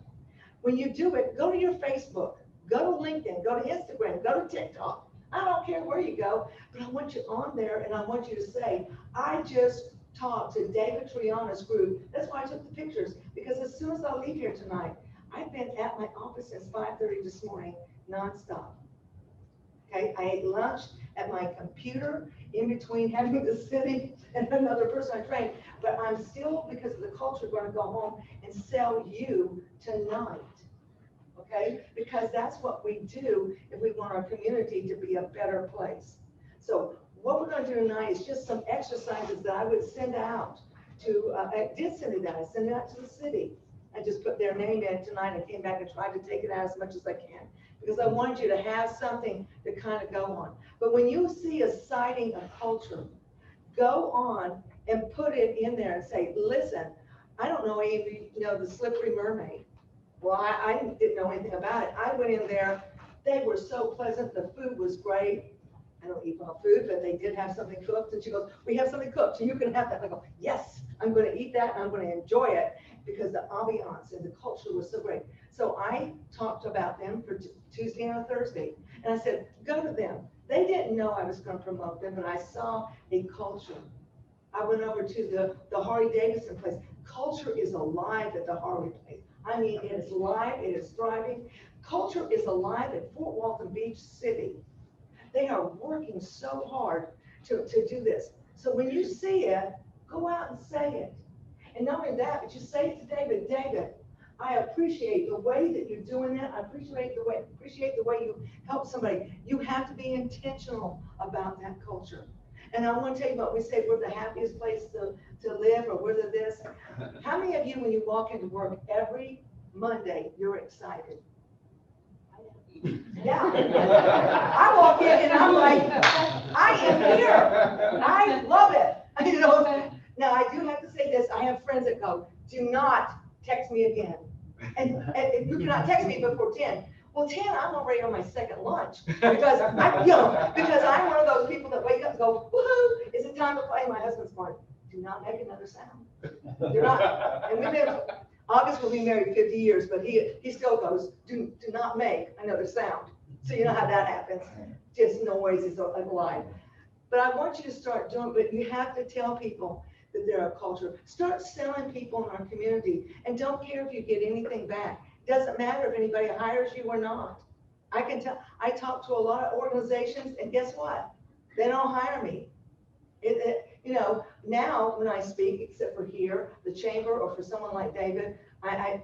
When you do it, go to your Facebook, go to LinkedIn, go to Instagram, go to TikTok. I don't care where you go, but I want you on there and I want you to say, I just talked to David Triana's group. That's why I took the pictures, because as soon as I leave here tonight, I've been at my office since 5:30 this morning, nonstop. Okay, I ate lunch at my computer in between having the city and another person I trained, but I'm still, because of the culture, going to go home and sell you tonight. Okay, because that's what we do if we want our community to be a better place. So what we're going to do tonight is just some exercises that I would send out to, I did send it out, I sent it out to the city. I just put their name in tonight and came back and tried to take it out as much as I can, because I wanted you to have something to kind of go on. But when you see a sighting of culture, go on and put it in there and say, listen, I don't know if you know the Slippery Mermaid. Well, I didn't know anything about it. I went in there, they were so pleasant, the food was great. I don't eat raw food, but they did have something cooked, and she goes, we have something cooked, so you can have that. I go, yes, I'm going to eat that, and I'm going to enjoy it, because the ambiance and the culture was so great. So I talked about them for Tuesday and Thursday, and I said, go to them. They didn't know I was going to promote them, but I saw a culture. I went over to the Harley Davidson place. Culture is alive at the Harley place. I mean, it is live, it is thriving. Culture is alive at Fort Walton Beach City. They are working so hard to do this. So when you see it, go out and say it. And not only that, but you say it to David, David, I appreciate the way that you're doing that. I appreciate the way you help somebody. You have to be intentional about that culture. And I want to tell you about, we say we're the happiest place to live, or we're the this. How many of you, when you walk into work every Monday, you're excited? Yeah. I walk in and I'm like, I am here. I love it. You know, now I do have to say this. I have friends that go, do not text me again. And you cannot text me before 10. Well, 10, I'm already on my second lunch, because because I'm one of those people that wake up and go, woohoo, is it time to play? My husband's going, do not make another sound. Do not. And we've been, August will be married 50 years, but he still goes, do not make another sound. So you know how that happens. Just noise is alive. But I want you to start doing, but you have to tell people that they're a culture. Start selling people in our community, and don't care if you get anything back. Doesn't matter if anybody hires you or not. I can tell, I talk to a lot of organizations, and guess what? They don't hire me. You know, now when I speak, except for here, the chamber, or for someone like David, I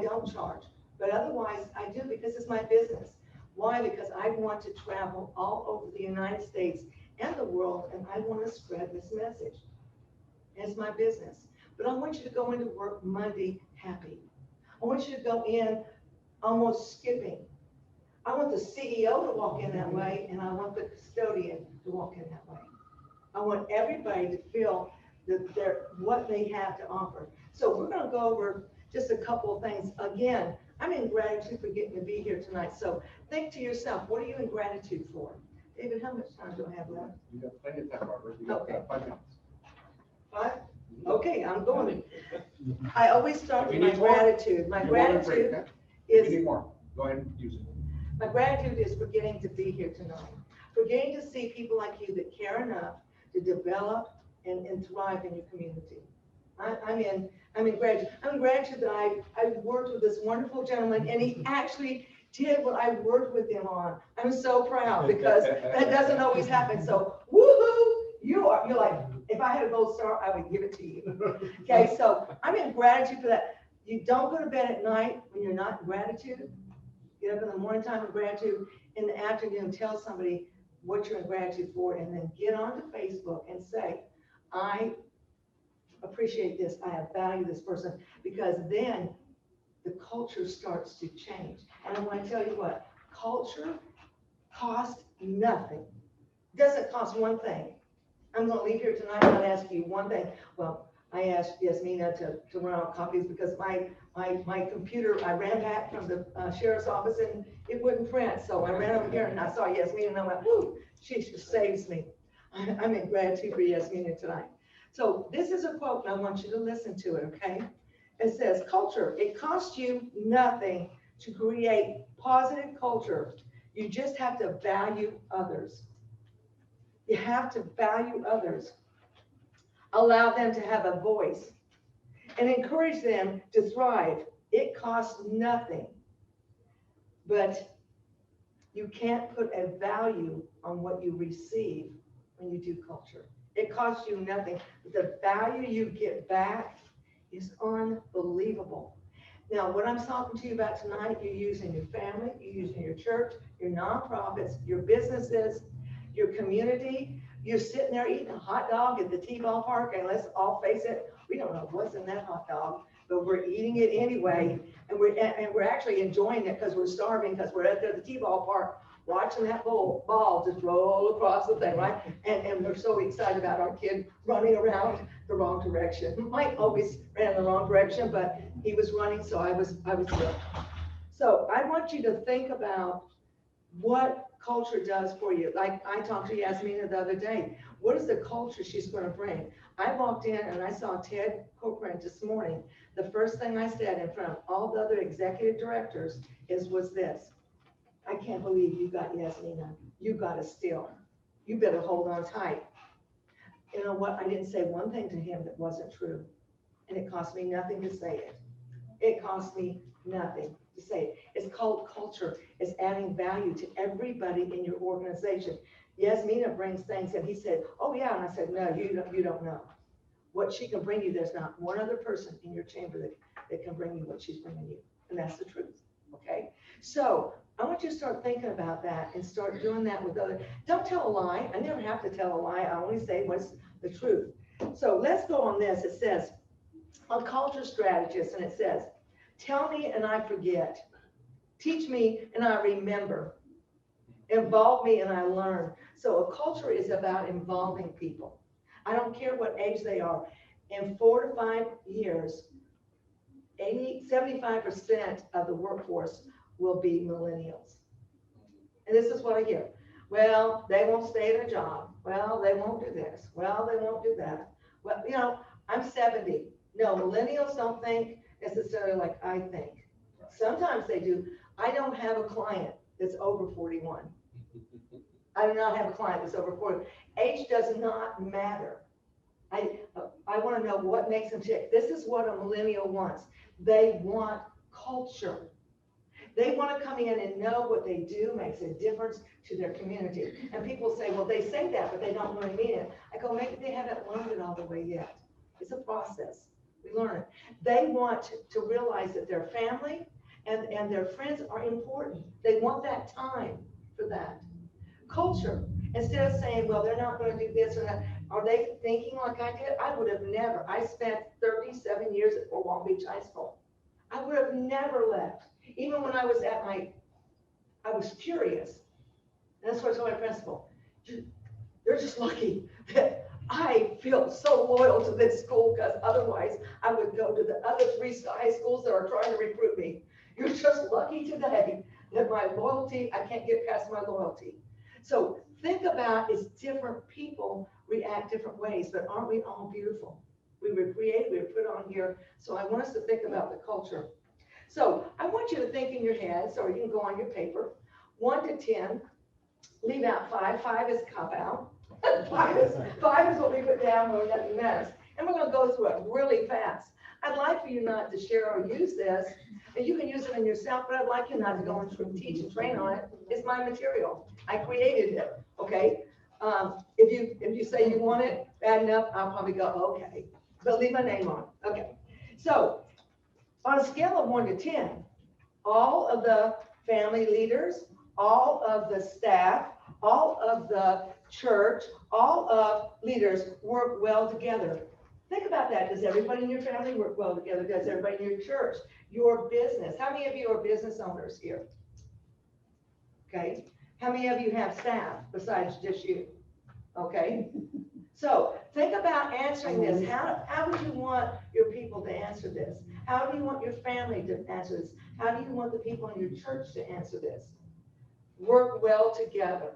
don't charge. But otherwise I do, because it's my business. Why? Because I want to travel all over the United States and the world, and I want to spread this message. It's my business. But I want you to go into work Monday happy. I want you to go in almost skipping. I want the CEO to walk in that way, and I want the custodian to walk in that way. I want everybody to feel that what they have to offer. So we're going to go over just a couple of things. Again, I'm in gratitude for getting to be here tonight. So think to yourself, what are you in gratitude for? David, how much time do I have left? You got plenty of time, Barbara. You got 5 minutes. 5? Okay, I'm going. I always start with my gratitude. My gratitude If you need is, more, go ahead and use it. my gratitude is for getting to be here tonight. For getting to see people like you that care enough to develop and thrive in your community. I'm in gratitude. I'm in gratitude that I worked with this wonderful gentleman, and he actually did what I worked with him on. I'm so proud, because that doesn't always happen. So woohoo! You're like, if I had a gold star, I would give it to you. Okay, so I'm in gratitude for that. You don't go to bed at night when you're not in gratitude. Get up in the morning time in gratitude. In the afternoon, tell somebody what you're in gratitude for, and then get onto Facebook and say, I appreciate this. I value this person, because then the culture starts to change. And I want to tell you what, culture costs nothing. It doesn't cost one thing. I'm going to leave here tonight and ask you one thing. Well, I asked Yasmina to run out copies because my computer, I ran back from the sheriff's office and it wouldn't print. So I ran over here and I saw Yasmina and I went, whoo, she just saves me. I'm in gratitude for Yasmina tonight. So this is a quote and I want you to listen to it, okay? It says, culture, it costs you nothing to create positive culture. You just have to value others. You have to value others. Allow them to have a voice and encourage them to thrive. It costs nothing, but you can't put a value on what you receive when you do culture. It costs you nothing, but the value you get back is unbelievable. Now, what I'm talking to you about tonight, you're using your family, you're using your church, your nonprofits, your businesses, your community. You're sitting there eating a hot dog at the T-ball park, and let's all face it, we don't know what's in that hot dog, but we're eating it anyway, and we're actually enjoying it because we're starving, because we're at the T-ball park watching that ball just roll across the thing, right? And we're so excited about our kid running around the wrong direction. Mike always ran in the wrong direction, but he was running, so I was good. So I want you to think about what culture does for you. Like I talked to Yasmina the other day. What is the culture she's going to bring? I walked in and I saw Ted Corcoran this morning. The first thing I said in front of all the other executive directors was this: I can't believe you got Yasmina. You got us still. You better hold on tight. You know what? I didn't say one thing to him that wasn't true. And it cost me nothing to say it. It cost me nothing to say it. It's called culture. It's adding value to everybody in your organization. Yasmina brings things, and he said, oh yeah, and I said, no, you don't know. What she can bring you, there's not one other person in your chamber that can bring you what she's bringing you. And that's the truth, okay? So I want you to start thinking about that and start doing that with others. Don't tell a lie. I never have to tell a lie. I only say what's the truth. So let's go on this. It says, a culture strategist, and it says, tell me and I forget. Teach me and I remember. Involve me and I learn. So a culture is about involving people. I don't care what age they are. In 4 to 5 years, 75% of the workforce will be millennials. And this is what I hear. Well, they won't stay at a job. Well, they won't do this. Well, they won't do that. Well, you know, I'm 70. No, millennials don't think necessarily like I think. Sometimes they do. I don't have a client that's over 41. I do not have a client that's over 40. Age does not matter. I want to know what makes them tick. This is what a millennial wants. They want culture. They want to come in and know what they do makes a difference to their community. And people say, well, they say that, but they don't really mean it. I go, maybe they haven't learned it all the way yet. It's a process. We learn it. They want to realize that their family and their friends are important. They want that time for that. Culture. Instead of saying, well, they're not going to do this or that, are they thinking like I did? I would have never. I spent 37 years at Fort Walton Beach High School. I would have never left. Even when I was I was curious. And that's what I told my principal. They're just lucky that I feel so loyal to this school, because otherwise I would go to the other 3 high schools that are trying to recruit me. You're just lucky today that my loyalty, I can't get past my loyalty. So think about, is different people react different ways, but aren't we all beautiful? We were created, we were put on here. So I want us to think about the culture. So I want you to think in your heads, or you can go on your paper, 1 to 10, leave out 5. 5 is cop out. 5 is what we put down when we got the mess. And we're going to go through it really fast. I'd like for you not to share or use this, and you can use it in yourself, but I'd like you not to go and teach and train on it. It's my material. I created it, okay? If you say you want it bad enough, I'll probably go, okay, but leave my name on it. Okay, so on a scale of 1 to 10, all of the family leaders, all of the staff, all of the church, all of leaders work well together. Think about that. Does everybody in your family work well together? Does everybody in your church, your business? How many of you are business owners here? Okay. How many of you have staff besides just you? Okay. So think about answering this. How would you want your people to answer this? How do you want your family to answer this? How do you want the people in your church to answer this? Work well together.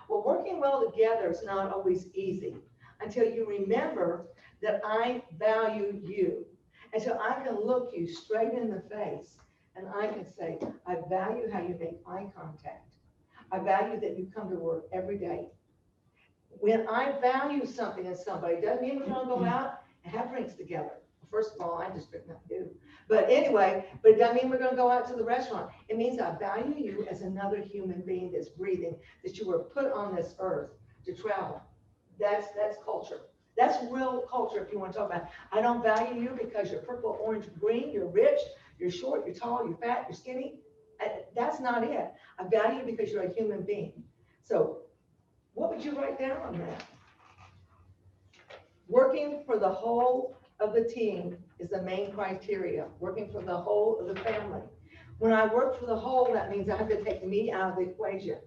Well, working well together is not always easy until you remember that I value you. And so I can look you straight in the face and I can say, I value how you make eye contact. I value that you come to work every day. When I value something in somebody, doesn't mean we're gonna go out and have drinks together. First of all, I just drink not do. But anyway, but it doesn't mean we're gonna go out to the restaurant. It means I value you as another human being that's breathing, that you were put on this earth to travel. That's culture. That's real culture if you want to talk about it. I don't value you because you're purple, orange, green, you're rich, you're short, you're tall, you're fat, you're skinny. That's not it. I value you because you're a human being. So what would you write down on that? Working for the whole of the team is the main criteria. Working for the whole of the family. When I work for the whole, that means I have to take me out of the equation.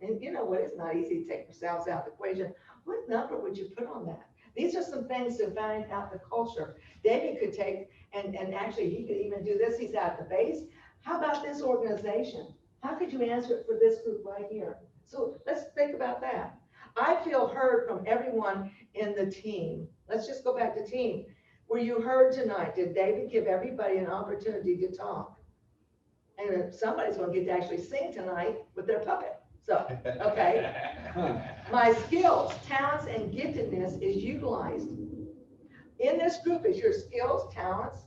And you know what? It's not easy to take yourselves out of the equation. What number would you put on that? These are some things to find out the culture. David could take, and actually he could even do this. He's at the base. How about this organization? How could you answer it for this group right here? So let's think about that. I feel heard from everyone in the team. Let's just go back to team. Were you heard tonight? Did David give everybody an opportunity to talk? And somebody's going to get to actually sing tonight with their puppet. So, okay. My skills, talents, and giftedness is utilized. In this group, is your skills, talents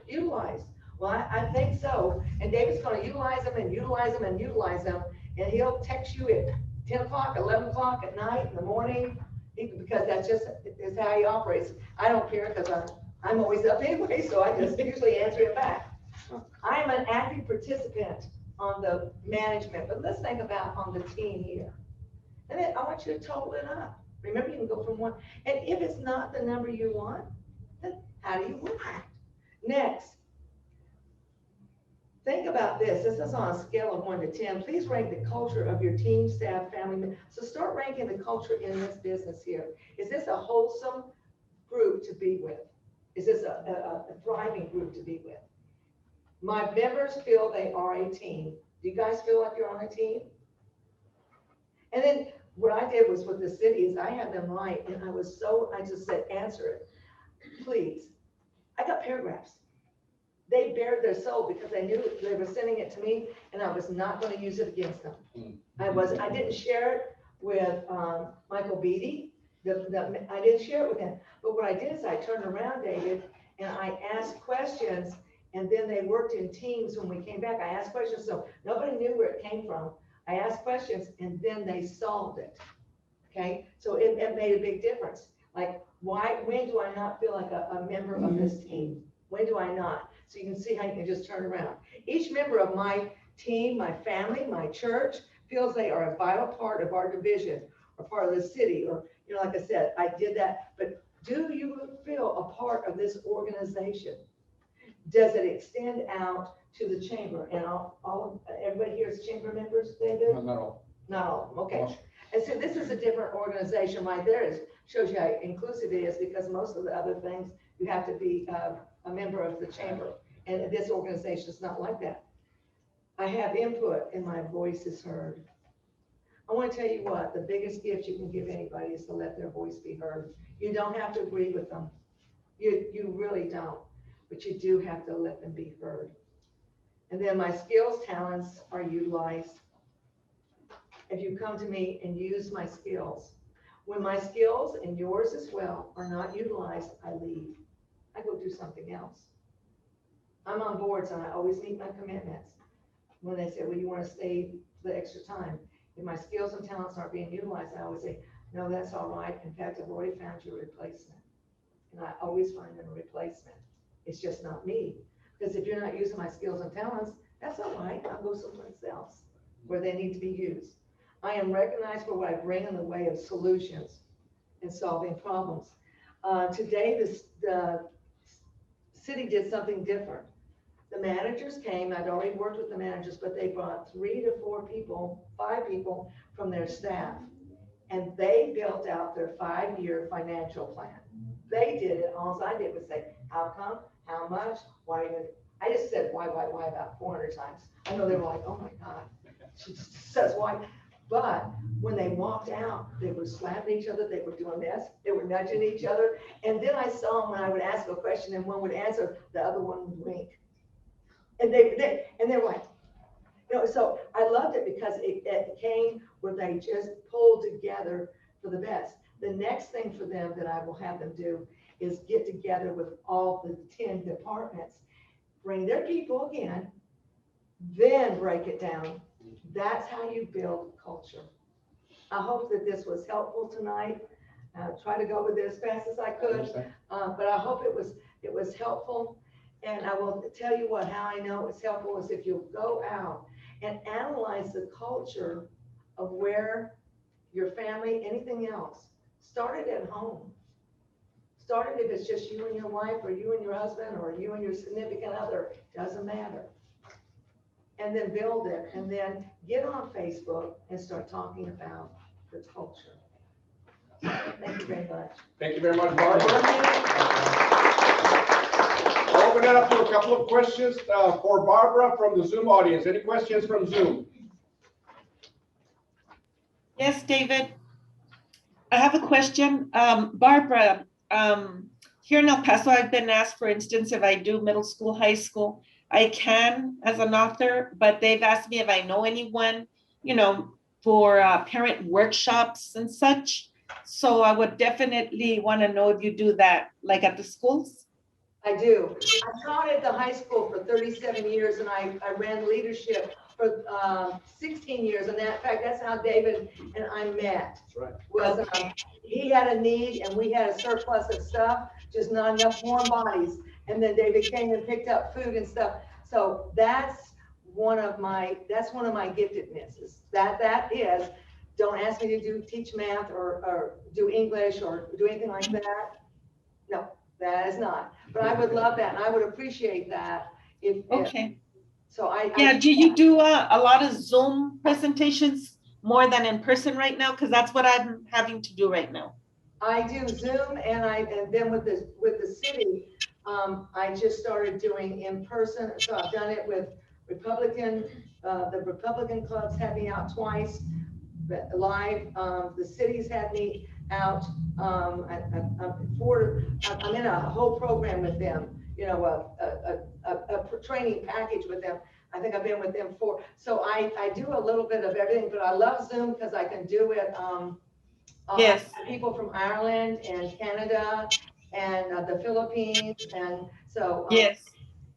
utilized? Well, I think so. And David's going to utilize them and utilize them and utilize them. And he'll text you at 10 o'clock, 11 o'clock at night, in the morning, because that's just is how he operates. I don't care because I'm always up anyway, so I just usually answer it back. I am an active participant on the management, but let's think about on the team here. And then I want you to total it up. Remember, you can go from one, and if it's not the number you want, then how do you work it? Next, think about this. This is on a scale of 1 to 10. Please rank the culture of your team, staff, family members. So start ranking the culture in this business here. Is this a wholesome group to be with? Is this a thriving group to be with? My members feel they are a team. Do you guys feel like you're on a team? And then what I did was with the city is I had them write, and I just said, answer it, please. I got paragraphs. They bared their soul because they knew they were sending it to me, and I was not going to use it against them. I didn't share it with Michael Beatty. I didn't share it with him. But what I did is I turned around, David, and I asked questions. And then they worked in teams when we came back. I asked questions, so nobody knew where it came from. I asked questions and then they solved it. Okay, so it made a big difference. Like, when do I not feel like a member of this team? When do I not? So you can see how you can just turn around. Each member of my team, my family, my church feels they are a vital part of our division or part of the city. Or, you know, like I said, I did that. But do you feel a part of this organization? Does it extend out to the chamber? And everybody here is chamber members, David? No, not all. Not all, okay. And so this is a different organization right there. It shows you how inclusive it is because most of the other things, you have to be a member of the chamber. And this organization is not like that. I have input and my voice is heard. I want to tell you what, the biggest gift you can give anybody is to let their voice be heard. You don't have to agree with them. You really don't. But you do have to let them be heard. And then my skills, talents are utilized. If you come to me and use my skills, when my skills and yours as well are not utilized, I leave. I go do something else. I'm on boards and I always meet my commitments. When they say, well, you want to stay the extra time. If my skills and talents aren't being utilized, I always say, no, that's all right. In fact, I've already found you a replacement. And I always find them a replacement. It's just not me. Because if you're not using my skills and talents, that's all right. I'll go someplace else where they need to be used. I am recognized for what I bring in the way of solutions and solving problems. Today, the city did something different. The managers came. I'd already worked with the managers, but they brought 3 to 4 people, 5 people from their staff. And they built out their 5-year financial plan. They did it. All I did was say, how come, how much, why are you, I just said why about 400 times. I know they were like, oh my God, she just says why. But when they walked out, they were slapping each other, they were doing this, they were nudging each other. And then I saw them when I would ask a question and one would answer, the other one would wink. And they were like, so I loved it because it came where they just pulled together for the best. The next thing for them that I will have them do is get together with all the 10 departments, bring their people again, then break it down. That's how you build culture. I hope that this was helpful tonight. Try to go with it as fast as I could, but I hope it was helpful. And I will tell you how I know it's helpful is if you go out and analyze the culture of where your family, anything else, started at home. Started if it's just you and your wife or you and your husband or you and your significant other, doesn't matter. And then build it and then get on Facebook and start talking about the culture. Thank you very much. Thank you very much, Barbara. I'll open it up to a couple of questions for Barbara from the Zoom audience. Any questions from Zoom? Yes, David. I have a question. Barbara, here in El Paso, I've been asked, for instance, if I do middle school, high school, I can as an author, but they've asked me if I know anyone, for parent workshops and such. So I would definitely want to know if you do that, like at the schools. I do. I taught at the high school for 37 years and I ran leadership for 16 years. And in fact, that's how David and I met. That's right. Was he had a need and we had a surplus of stuff, just not enough warm bodies. And then David came and picked up food and stuff. So that's one of my giftednesses. That is, don't ask me to teach math or do English or do anything like that. No, that is not. But I would love that and I would appreciate that Okay. So do you do a lot of Zoom presentations more than in person right now? Because that's what I'm having to do right now. I do Zoom and then with the city, I just started doing in person. So I've done it with the Republican clubs had me out twice live. The cities had me out. I'm in a whole program with them, a training package with them. I think I've been with them so I do a little bit of everything, but I love Zoom because I can do it. Yes. People from Ireland and Canada and the Philippines. And so yes,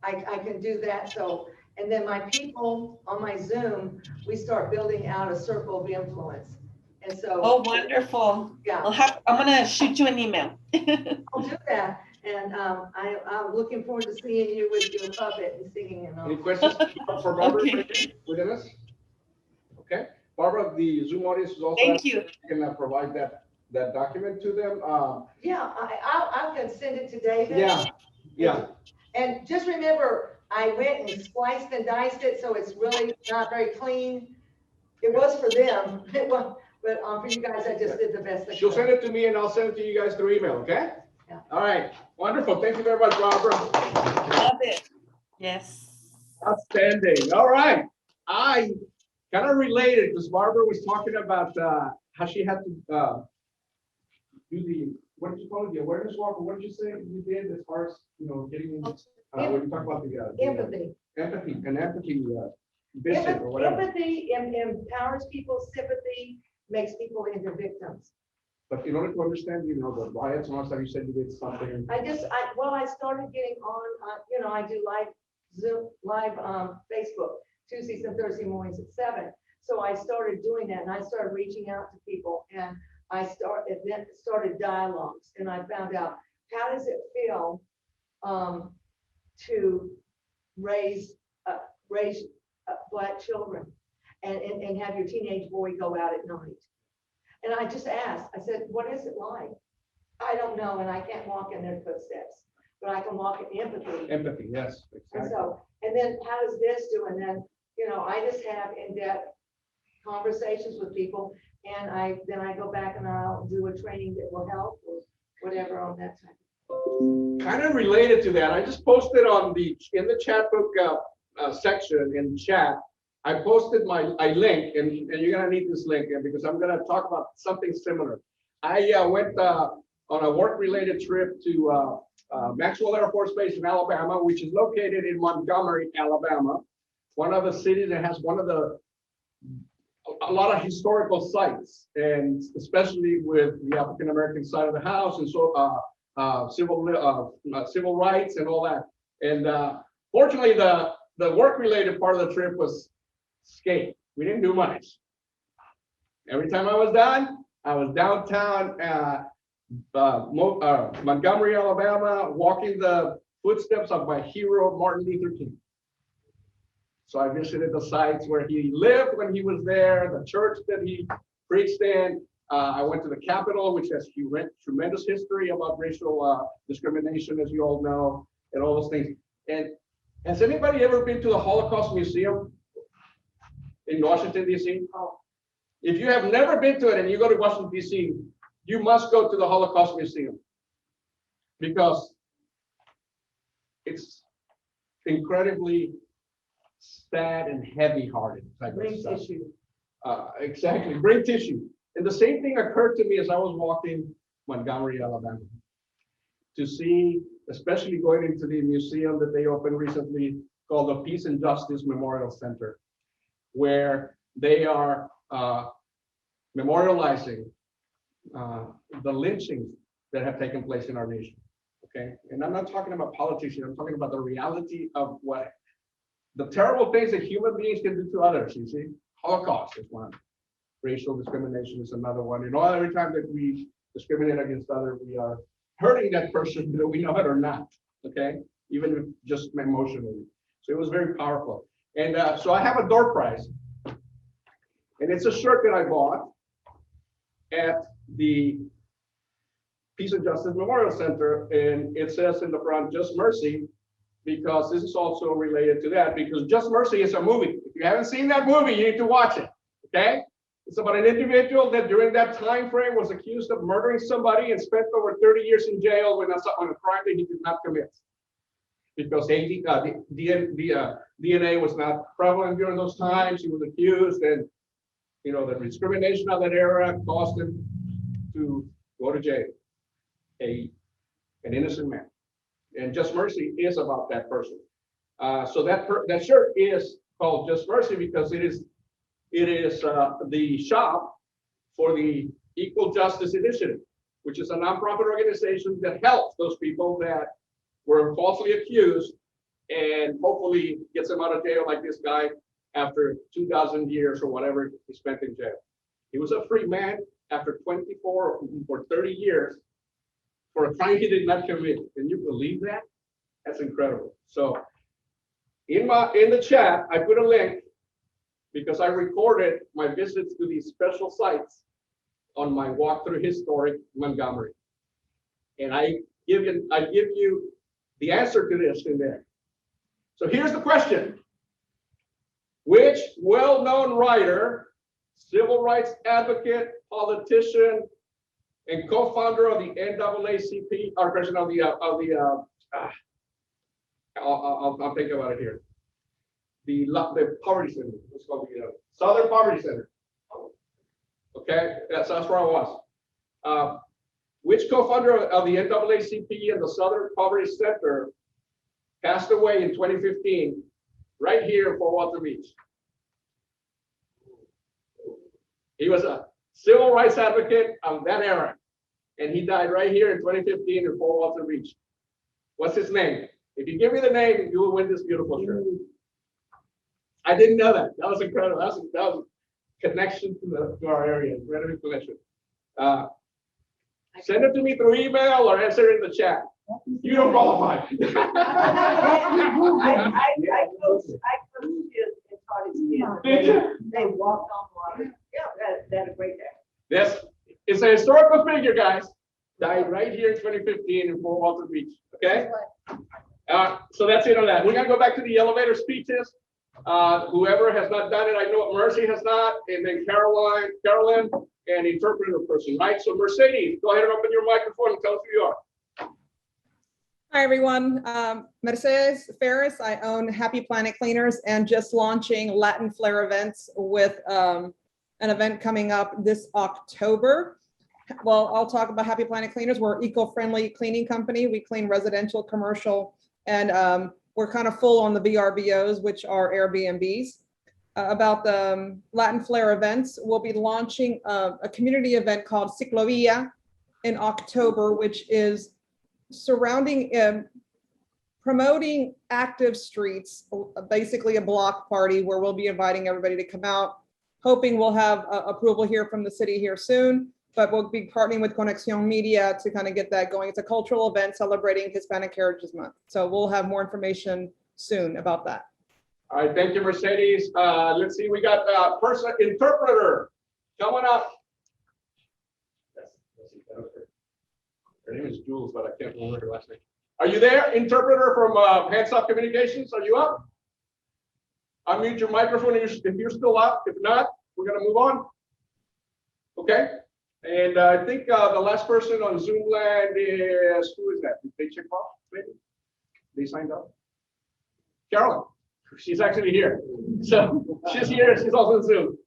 I can do that. So, and then my people on my Zoom, we start building out a circle of influence. And so. Oh, wonderful. Yeah. I'm going to shoot you an email. I'll do that. And I'm looking forward to seeing you with your puppet and singing and all. Any questions for Barbara Okay. within us? Okay. Barbara, the Zoom audience is also. Thank you. You can provide that document to them. Yeah, I can send it to David. Yeah. And just remember, I went and spliced and diced it, so it's really not very clean. It was for them, but for you guys, I just did the best I could. She'll send it to me and I'll send it to you guys through email, okay? Yeah. All right. Wonderful. Thank you very much, Barbara. Love it. Yes. Outstanding. All right. I kind of related because Barbara was talking about how she had to do what did you call it? The awareness walk, or what did you say you did as far as, getting when you talk about the Empathy. Empathy vision or whatever. Empathy empowers people, sympathy makes people into victims. But in order to understand, the riots and all that, you said you did something. I started getting on, I do live Zoom, live Facebook, Tuesdays and Thursday mornings at 7. So I started doing that and I started reaching out to people and then started dialogues and I found out, how does it feel to raise Black children and have your teenage boy go out at night? And I just asked, I said, what is it like? I don't know, and I can't walk in their footsteps, but I can walk in empathy. Empathy, yes. Exactly. And then how does this do? And then, I just have in-depth conversations with people. and then I go back and I'll do a training that will help or whatever on that type. Kind of related to that, I just posted in the chat book section in chat, I posted a link, and you're gonna need this link because I'm gonna talk about something similar. I went on a work-related trip to Maxwell Air Force Base in Alabama, which is located in Montgomery, Alabama, one of the cities that has a lot of historical sites, and especially with the African American side of the house, and so civil rights and all that. And fortunately, the work-related part of the trip was skate. We didn't do much. Every time I was done, I was downtown Montgomery, Alabama, walking the footsteps of my hero, Martin Luther King. So I visited the sites where he lived when he was there, the church that he preached in. I went to the Capitol, which has tremendous history about racial discrimination, as you all know, and all those things. And has anybody ever been to the Holocaust Museum in Washington, D.C.? If you have never been to it and you go to Washington, D.C., you must go to the Holocaust Museum because it's incredibly sad and heavy-hearted type of stuff. Tissue. Exactly, brain tissue. And the same thing occurred to me as I was walking Montgomery, Alabama, to see, especially going into the museum that they opened recently called the Peace and Justice Memorial Center, where they are memorializing the lynchings that have taken place in our nation. Okay, and I'm not talking about politicians. I'm talking about the reality of what the terrible things that human beings can do to others. You see, Holocaust is one. Racial discrimination is another one. You know, every time that we discriminate against others, we are hurting that person, whether we know it or not. Okay, even if just emotionally. So it was very powerful. And so I have a door prize, and it's a shirt that I bought at the Peace and Justice Memorial Center, and it says in the front, "Just Mercy," because this is also related to that, because Just Mercy is a movie. If you haven't seen that movie, you need to watch it, okay? It's about an individual that during that time frame was accused of murdering somebody and spent over 30 years in jail on a crime that he did not commit. Because DNA was not prevalent during those times, he was accused, and you know, the discrimination of that era caused him to go to jail. An innocent man. And Just Mercy is about that person. So that shirt is called Just Mercy because it is the shop for the Equal Justice Initiative, which is a nonprofit organization that helps those people that were falsely accused and hopefully gets them out of jail, like this guy after 2,000 years or whatever he spent in jail. He was a free man after 24 or 30 years for a crime he did not commit. Can you believe that? That's incredible. So in the chat, I put a link because I recorded my visits to these special sites on my walk through historic Montgomery. And I give you the answer to this in there. So here's the question. Which well-known writer, civil rights advocate, politician, and co-founder of the NAACP, or president of the I'll think about it here. The Poverty Center. What's called the Southern Poverty Center. Okay, that's where I was. Which co-founder of the NAACP and the Southern Poverty Center passed away in 2015, right here in Fort Walton Beach? He was a civil rights advocate of that era, and he died right here in 2015 in Fort Walton Beach. What's his name? If you give me the name, you will win this beautiful shirt. I didn't know that. That was incredible. That was a connection to our area. Incredible connection. Send it to me through email or answer it in the chat. You don't qualify. I coached kids and taught his kids. Did you? They walked on water. Yeah, that's a great day. Yes, it's a historical figure, guys. Died right here in 2015 in Fort Walton Beach. Okay. So that's it on that. We're gonna go back to the elevator speeches. Whoever has not done it, I know Mercy has not, and then Carolyn, and interpreter person, right? So Mercedes, go ahead and open your microphone and tell us who you are. Hi, everyone. Mercedes Ferris. I own Happy Planet Cleaners and just launching Latin Flair events with an event coming up this October. Well, I'll talk about Happy Planet Cleaners. We're an eco-friendly cleaning company. We clean residential, commercial, and we're kind of full on the VRBOs, which are Airbnbs. About the Latin Flair events, we'll be launching a community event called Ciclovia in October, which is surrounding promoting active streets, basically a block party where we'll be inviting everybody to come out, hoping we'll have approval here from the city here soon, but we'll be partnering with Conexión Media to kind of get that going. It's a cultural event celebrating Hispanic Heritage Month. So we'll have more information soon about that. All right, thank you, Mercedes. Let's see, we got person interpreter coming up. Her name is Jules, but I can't remember her last name. Are you there, interpreter from Hands Off Communications? Are you up? Unmute your microphone if you're still up. If not, we're going to move on. Okay. And I think the last person on Zoom land is, who is that? Did they check off? Maybe they signed up. Carolyn. She's actually here. So she's here. She's also on Zoom.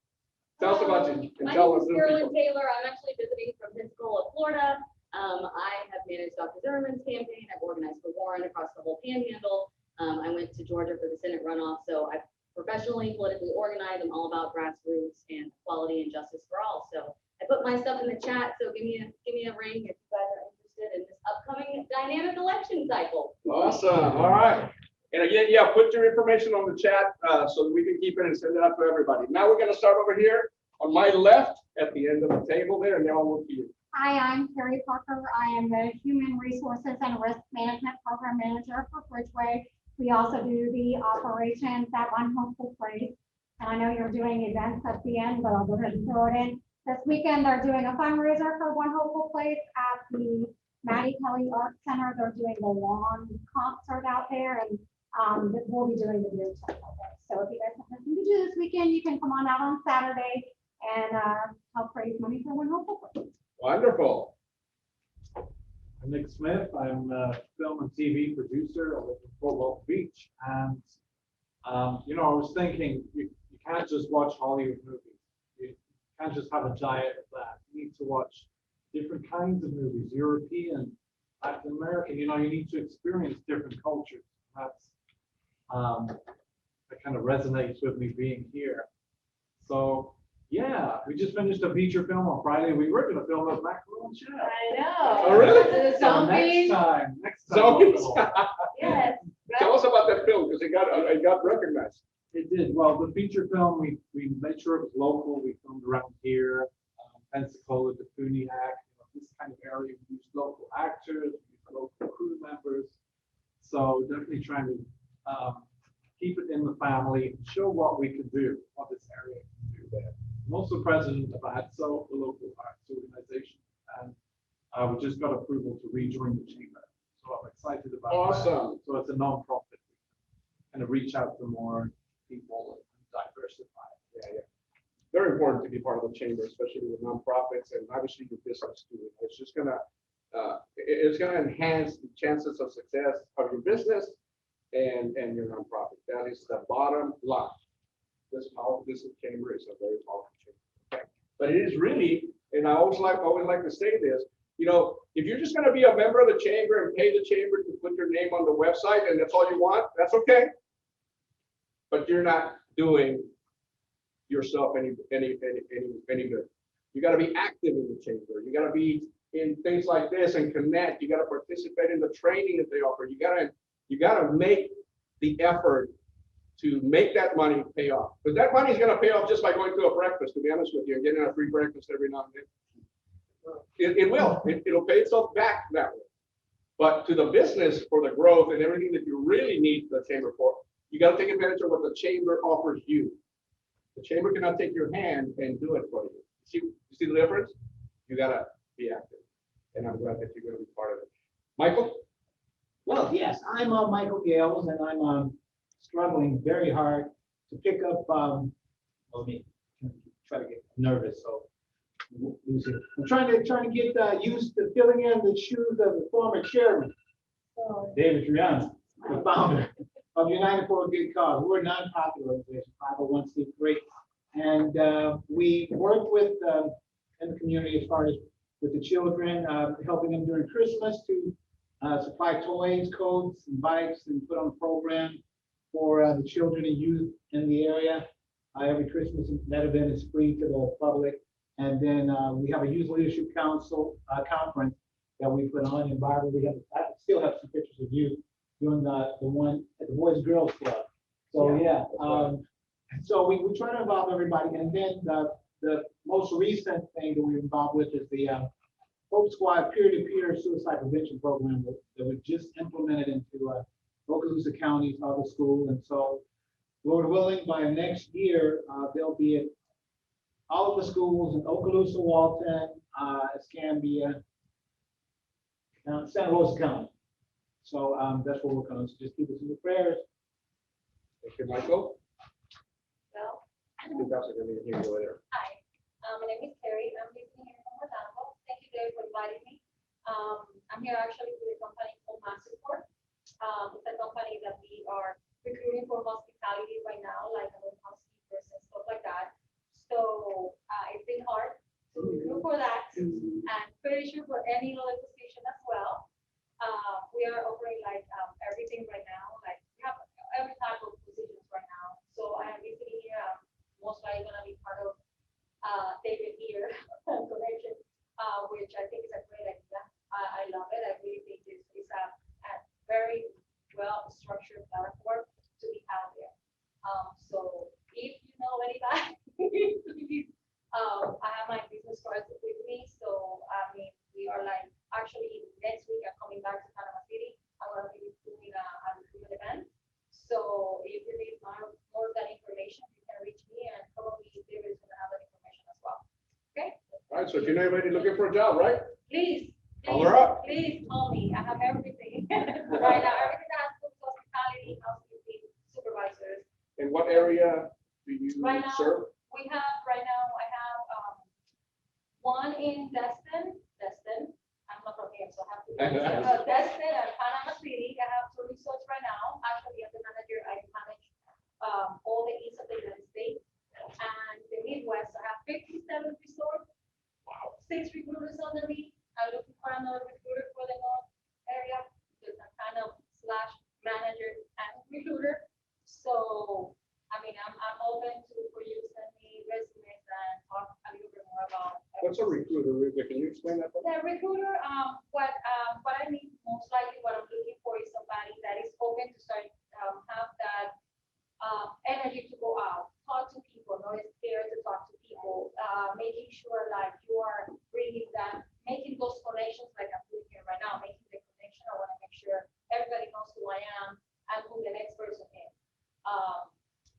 Tell us about you. My name is Carolyn Taylor. I'm actually visiting from Pensacola, Florida. I have managed Dr. Zimmerman's campaign. I've organized for Warren across the whole panhandle. I went to Georgia for the Senate runoff. So I professionally, politically organized. I'm all about grassroots and equality and justice for all. So I put my stuff in the chat. So give me a ring if you guys are interested in this upcoming dynamic election cycle. Awesome. All right. And again, yeah, put your information on the chat so that we can keep it and send it out to everybody. Now we're going to start over here on my left at the end of the table there, and then I'll move to you. Hi, I'm Carrie Parker. I am the Human Resources and Risk Management Program Manager for Bridgeway. We also do the operations at One Hopeful Place. And I know you're doing events at the end, but I'll go ahead and throw it in. This weekend, they're doing a fundraiser for One Hopeful Place at the Maddie Kelly Art Center. They're doing the lawn concert out there, and we'll be doing the beer check all day. So if you guys have nothing to do this weekend, you can come on out on Saturday and help raise money for One Hopeful Place. Wonderful. I'm Nick Smith. I'm a film and TV producer. I live in Fort Walton Beach. And, you know, I was thinking, you can't just watch Hollywood movies. You can't just have a diet of that. You need to watch different kinds of movies, European, Latin American. You know, you need to experience different cultures. That's that kind of resonates with me being here. So, yeah, we just finished a feature film on Friday. We were going to film a Mackerel and Chef. I know. Oh, really? The So zombies. next time. Zombies. Yes. Tell us about that film because it got recognized. It did. Well, the feature film, we made sure it was local. We filmed around here, Pensacola, the Funiac, this kind of area. We used local actors, we used local crew members. So definitely trying to keep it in the family, show what we can do, what this area can do there. I'm also president of ADSO, the local arts organization, and we just got approval to rejoin the chamber. So I'm excited about Awesome. that. So it's a non-profit, kind of reach out to more people and diversify. Yeah. Very important to be part of the chamber, especially with nonprofits and obviously your business too. It's just gonna enhance the chances of success of your business and your nonprofit. That is the bottom line. This chamber is a very powerful chamber. Okay. But it is really, and I always like to say this, you know, if you're just going to be a member of the chamber and pay the chamber to put your name on the website and that's all you want, that's okay. But you're not doing yourself any good. You got to be active in the chamber. You got to be in things like this and connect. You got to participate in the training that they offer. You got to make the effort to make that money pay off. Because that money is going to pay off just by going to a breakfast, to be honest with you, and getting a free breakfast every now and then. It will. It'll pay itself back that way. But to the business, for the growth and everything that you really need the chamber for, you got to take advantage of what the chamber offers you. The chamber cannot take your hand and do it for you. You see the difference? You got to be active. And I'm glad that you're going to be part of it. Michael? Well, yes, I'm Michael Gales, and I'm struggling very hard to pick up, let me try to get nervous, so lose it. I'm trying to get used to filling in the shoes of the former chairman, David Triana, the founder of United for a Good Cause. We're a nonprofit organization, 501c3, and we work with in the community as far as with the children, helping them during Christmas to supply toys, coats, and bikes, and put on a program for the children and youth in the area. Every Christmas, that event is free to the public. And then we have a Youth Leadership Council conference that we put on. And Barbara, I still have some pictures of you doing the one at the Boys and Girls Club. So yeah, so we try to involve everybody. And then the most recent thing that we're involved with is the Hope Squad peer-to-peer suicide prevention program that we just implemented into Okaloosa County's other school. And so, Lord willing, by next year, they'll be at all of the schools in Okaloosa, Walton, Escambia, Santa Rosa County. So that's what we're working on. So just keep us in your prayers. Thank you, Michael. Well, I think that's a good meeting here later. hi, my name is Carrie. I'm visiting here from Orlando. Thank you, Dave, for inviting me. I'm here actually with a company called Masterport. It's a company that we are recruiting for hospitality right now, like housekeepers and stuff like that. So it's been hard to recruit for that, and pretty sure for any other position as well. We are offering like everything right now. Like we have every type of positions right now. So I am visiting here. Most likely gonna be part of David here connection, which I think is a great idea. I love it. I really think it's a very well structured platform to be out there. So if you know anybody, please, I have my business cards with me. So I mean, we are like actually next week I'm coming back to Panama City. I'm gonna be doing a recruitment event. So if you need more of that information, you can reach me, and probably David is gonna have that information as well. Okay? All right, so if you know anybody looking for a job, right? Please, Call her up. please call me. I have everything. Right now, everything that has to do with hospitality, housekeeping, supervisors. In what area do you Right now, serve? we have, right now, I have one in Destin. I'm not from here, so I have to. Destin and Panama City. I have 2 resorts right now. Actually, as a manager, I manage all the east of the United States and the Midwest. I have 57 resorts. Wow. 6 recruiters under me. I'm looking for another recruiter for the North area. Because I'm kind of / manager and recruiter. So, I mean, I'm open for you to send me resumes and talk a little bit more about. What's a recruiter? Can you explain that? The recruiter, what I mean, most likely what I'm looking for is somebody that is open to start, have that energy to go out, talk to people, not scared to talk to people, making sure like you are bringing that, making those connections like I'm doing here right now, making the connection. I want to make sure everybody knows who I am and who the next person is.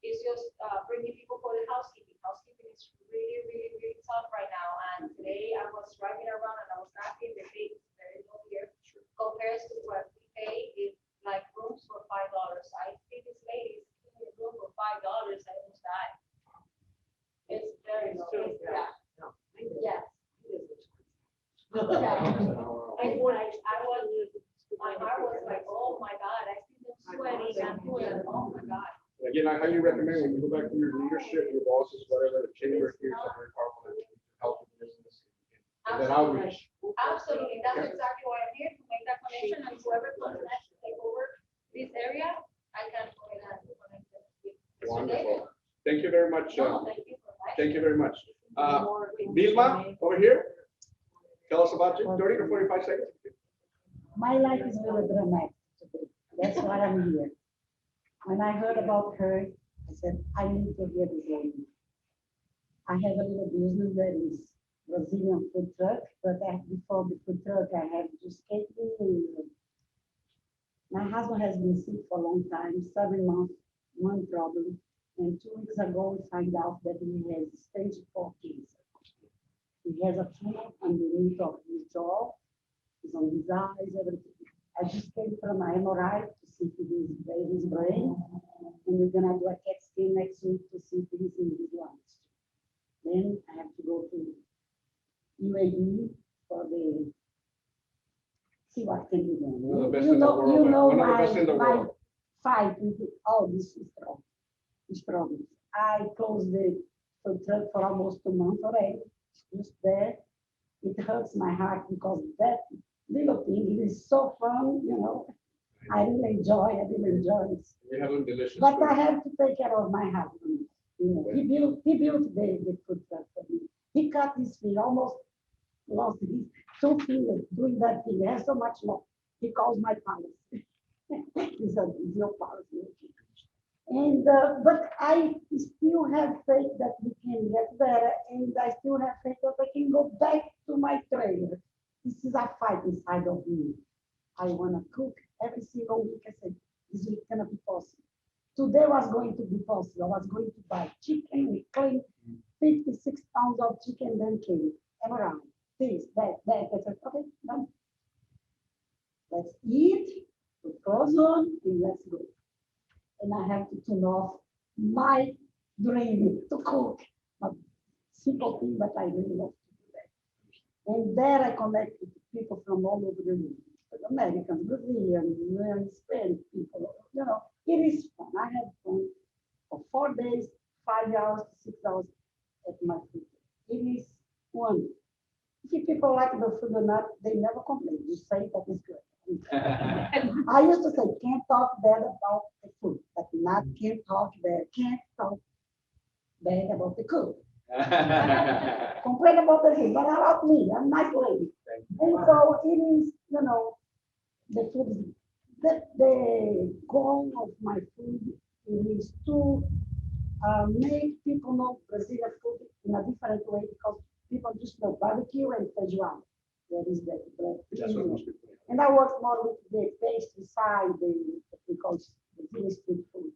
It's just bringing people for the housekeeping. Housekeeping is really, really, really tough right now. And today I was driving around and I was asking the pay is very low here compared to what we pay is like rooms for $5. I see this lady is in a room for $5. I almost died. It's very low. Yeah. Yes. My heart was like, oh my God, I see them sweating and doing, oh my God. Again, I highly recommend when you go back to your leadership, your bosses, whatever, the chamber here, something very powerful that can help with business. And then outreach. Absolutely, that's exactly why I'm here, to make that connection, and whoever comes next to take over this area, I can go ahead and connect them with Mr. David. Wonderful. Thank you very much. No, thank you for that. Thank you very much. Vilma, over here. Tell us about you, 30 to 45 seconds. My life is really dramatic today. That's why I'm here. When I heard about her, I said, I need to hear this lady. I have a little business that is Brazilian food truck, but before the food truck, I have just catering. My husband has been sick for a long time, 7 months, one problem. And 2 weeks ago, we find out that he has stage 4 cancer. He has a tumor underneath of his jaw, he's on his eyes, everything. I just came from an MRI to see his brain, and we're gonna do a CAT came next week to see things in his lunch. Then I have to go to UAE for the, see what can be done. One of the best in the world, You know one of the best in the my world. fight with all these problems. I closed the food truck for almost 2 months already. Just there, it hurts my heart because that little thing, it is so fun, you know. I really enjoy it. We have some delicious But food. I have to take care of my husband. You know, he built the food truck for me. He cut his finger, almost lost his 2 fingers doing that thing. He has so much more. He calls my policy. He said, "It's your policy." And but I still have faith that we can get better, and I still have faith that I can go back to my trailer. This is a fight inside of me. I want to cook every single week. I said, this week cannot be possible. Today was going to be possible. I was going to buy chicken. We cleaned 56 pounds of chicken, then came around. This, that. I said, okay, done. Let's eat, put clothes on, and let's go. And I have to turn off my dream to cook. A simple thing, but I really love to do that. And there I connect with people from all over the world. Americans, Brazilians, Spanish people, you know, it is fun. I had fun for 4 days, 5 hours, 6 hours at my food. It is wonderful. If people like the food or not, they never complain. You say that is good. I used to say, can't talk bad about the food, but not can't talk bad about the cook. Complain about the food, but about me, I'm nice lady. And so it is, you know, the food is the goal of my food is to make people know Brazilian food in a different way because people just know barbecue and feijoada. That is the and I work more with the pastry side, because Brazilian street food.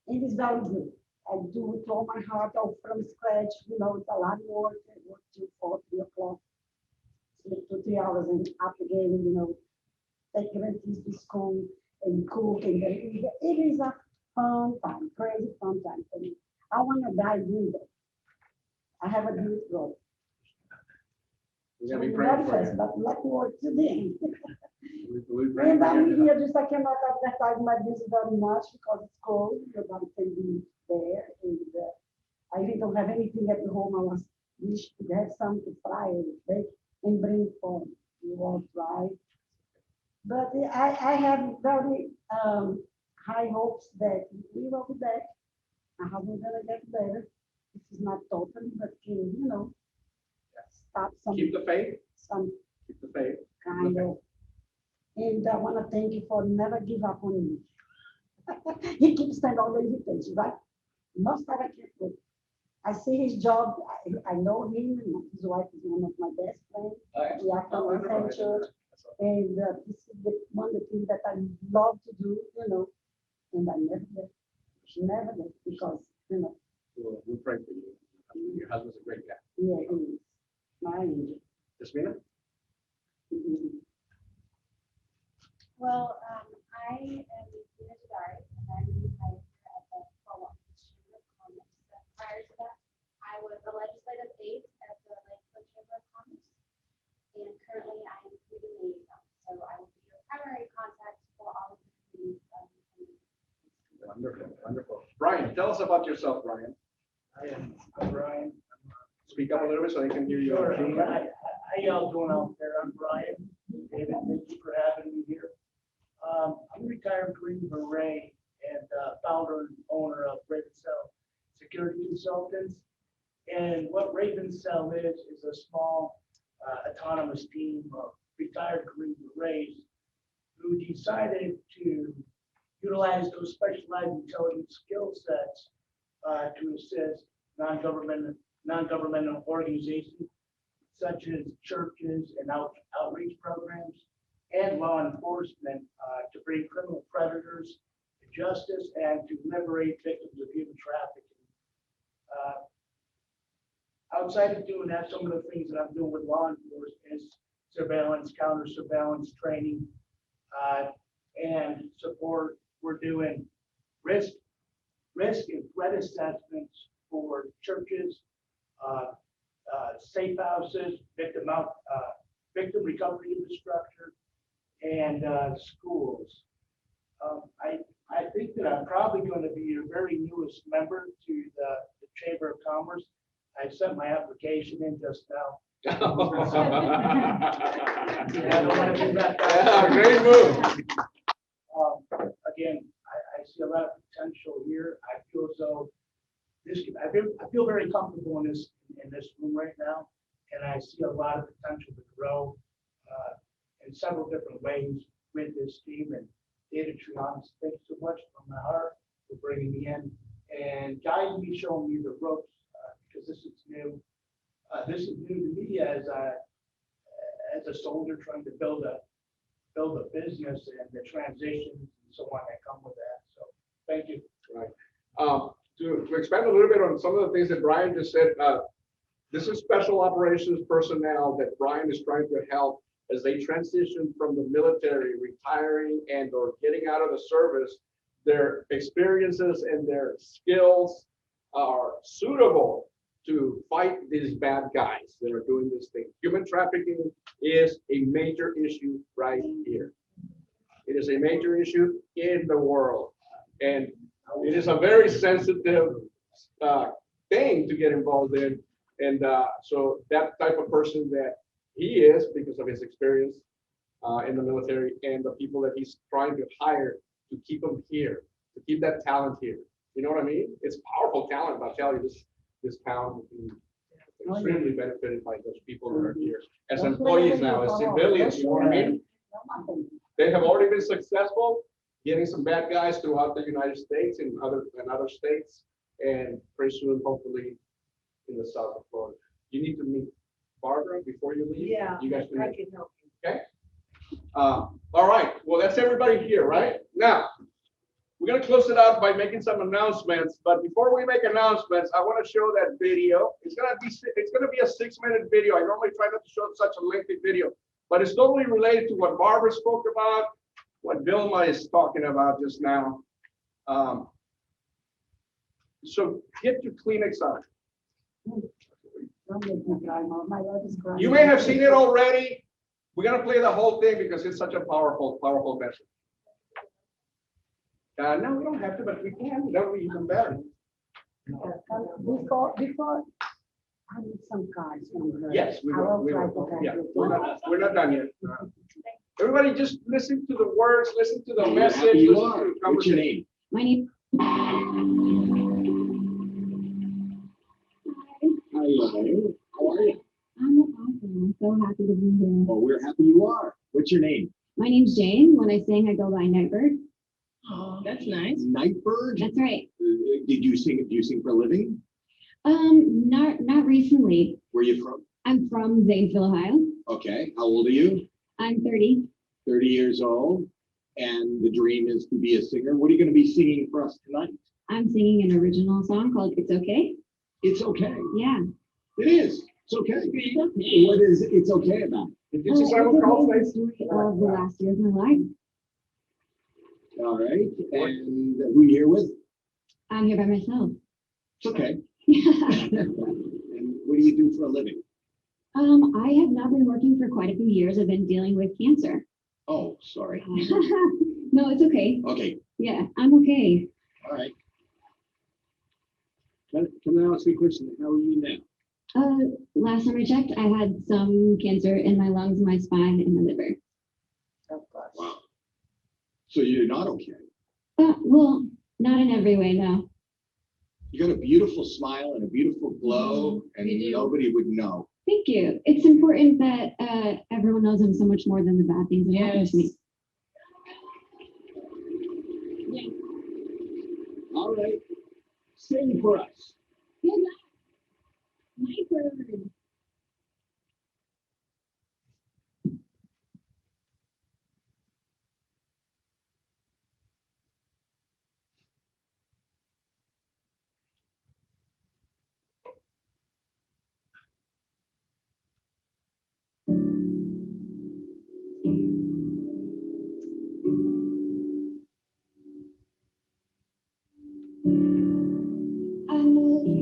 It is very good. I do it all my heart, all from scratch. You know, it's a lot of work. I work till 4, 3 o'clock, sleep 2, 3 hours, and up again. You know, take grandkids to school and cook, and it is a fun time, crazy fun time for me. I want to die doing that. I have a good goal. We're gonna be praying for you. But let me work today. We pray And for I'm you. here just I cannot advertise my business very much because it's cold. Nobody can be there, and I really don't have anything at home. I was wish to have some to fry and bake and bring for you all try. But I have very high hopes that we will be back. I hope we're gonna get better. This is not totally, but can, you know, stop some. Keep the faith. Some Keep the faith. kind of. And I want to thank you for never give up on me. He keeps sending all the invitations, right? Most of it. I see his job. I know him. And his wife is one of my best friends. We are from the same church. And this is one of the things that I love to do, you know. And I never left because, you know. We'll pray for you. Your husband's a great guy. Yeah, he is. My angel. Jasmina? Well, I am Tina Jadari, and I'm the vice at the Walton Chamber of Commerce. Prior to that, I was a legislative aide at the Lakewood Chamber of Commerce, and currently I am committee liaison. So I will be your primary contact for all of the committees. Wonderful, wonderful. Brian, tell us about yourself, Brian. I'm Brian. Speak up a little bit so they can hear you. Sure. How y'all doing out there? I'm Brian. David, thank you for having me here. I'm a retired Green Beret and founder and owner of Raven Cell Security Consultants. And what Raven Cell is a small autonomous team of retired Green Berets who decided to utilize those specialized intelligence skill sets to assist non-governmental organizations such as churches and outreach programs and law enforcement to bring criminal predators to justice and to liberate victims of human trafficking. Outside of doing that, some of the things that I'm doing with law enforcement is surveillance, counter-surveillance training, and support. We're doing risk risk and threat assessments for churches, safe houses, victim recovery infrastructure, and schools. I think that I'm probably going to be your very newest member to the Chamber of Commerce. I sent my application in just now. Great move. Again, I see a lot of potential here. I feel as though I feel very comfortable in this room right now, and I see a lot of potential to grow in several different ways with this team. And David Trianis, thank you so much from my heart for bringing me in and guiding me, showing me the ropes, because this is new. This is new to me as a soldier trying to build a business and the transitions and so on that come with that. So thank you. Right. To expand a little bit on some of the things that Brian just said, this is special operations personnel that Brian is trying to help as they transition from the military, retiring and or getting out of the service. Their experiences and their skills are suitable to fight these bad guys that are doing this thing. Human trafficking is a major issue right here. It is a major issue in the world. And it is a very sensitive thing to get involved in. And so that type of person that he is, because of his experience in the military and the people that he's trying to hire to keep them here, to keep that talent here. You know what I mean? It's powerful talent. I'll tell you, this town will be extremely benefited by those people that are here as employees now, as civilians. You know what I mean? They have already been successful getting some bad guys throughout the United States and other states, and pretty soon, hopefully, in the south of Florida. You need to meet Barbara before you leave. Yeah, You guys can I meet. can help you. Okay. All right. Well, that's everybody here, right? Now, we're gonna close it out by making some announcements. But before we make announcements, I want to show that video. It's gonna be a 6-minute video. I normally try not to show such a lengthy video, but it's totally related to what Barbara spoke about, what Vilma is talking about just now. So get your Kleenex out. You may have seen it already. We're gonna play the whole thing because it's such a powerful message. No, we don't have to, but we can. That would be even better. Before, I need some cards from her. Yes, we I will. try to get Yeah, it. we're not done yet. Everybody just listen to the words, listen to the How message. happy you listen are. to the What's your conversation. name? My name. Hello. How are you? I'm awesome. I'm so happy to be here. Oh, we're happy you are. What's your name? My name's Jane. When I sing, I go by Nightbird. Oh, that's nice. Nightbird? That's right. Did you sing? Do you sing for a living? Not recently. Where are you from? I'm from Zanesville, Ohio. Okay. How old are you? I'm 30. 30 years old. And the dream is to be a singer. What are you going to be singing for us tonight? I'm singing an original song called It's Okay. It's okay. Yeah. It is. It's okay. What is It's Okay about? Did It's the story of the last year of my life. All right. And who you here with? I'm here by myself. It's okay. And what do you do for a living? I have now been working for quite a few years. I've been dealing with cancer. Oh, sorry. No, it's okay. Okay. Yeah, I'm okay. All right. Can I ask you a question? How are you now? Last time I checked, I had some cancer in my lungs, my spine, and my liver. Wow. So you're not okay. Well, not in every way, no. You got a beautiful smile and a beautiful glow, and nobody would know. Thank you. It's important that everyone knows I'm so much more than the bad things that happen to me. All right. Sing for us. Good luck. My bird.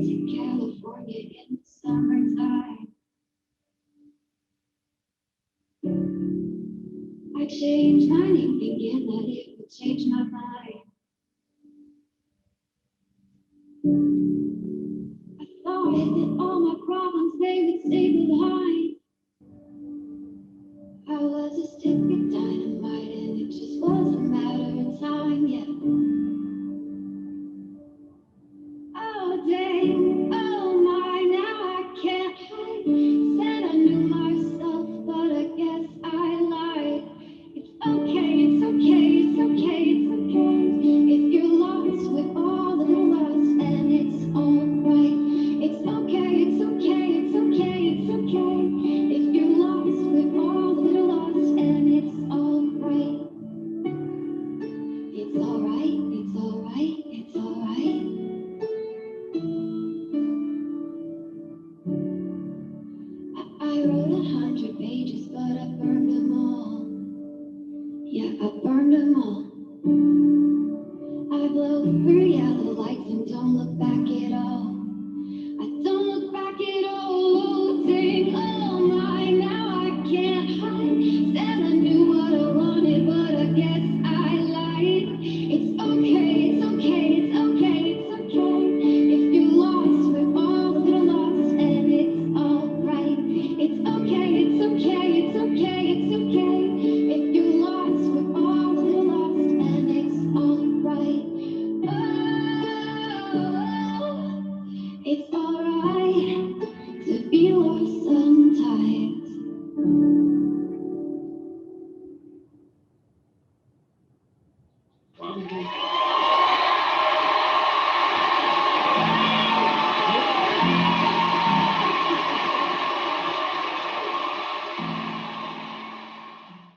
to California in the summertime. I changed my name thinking that it would change my mind.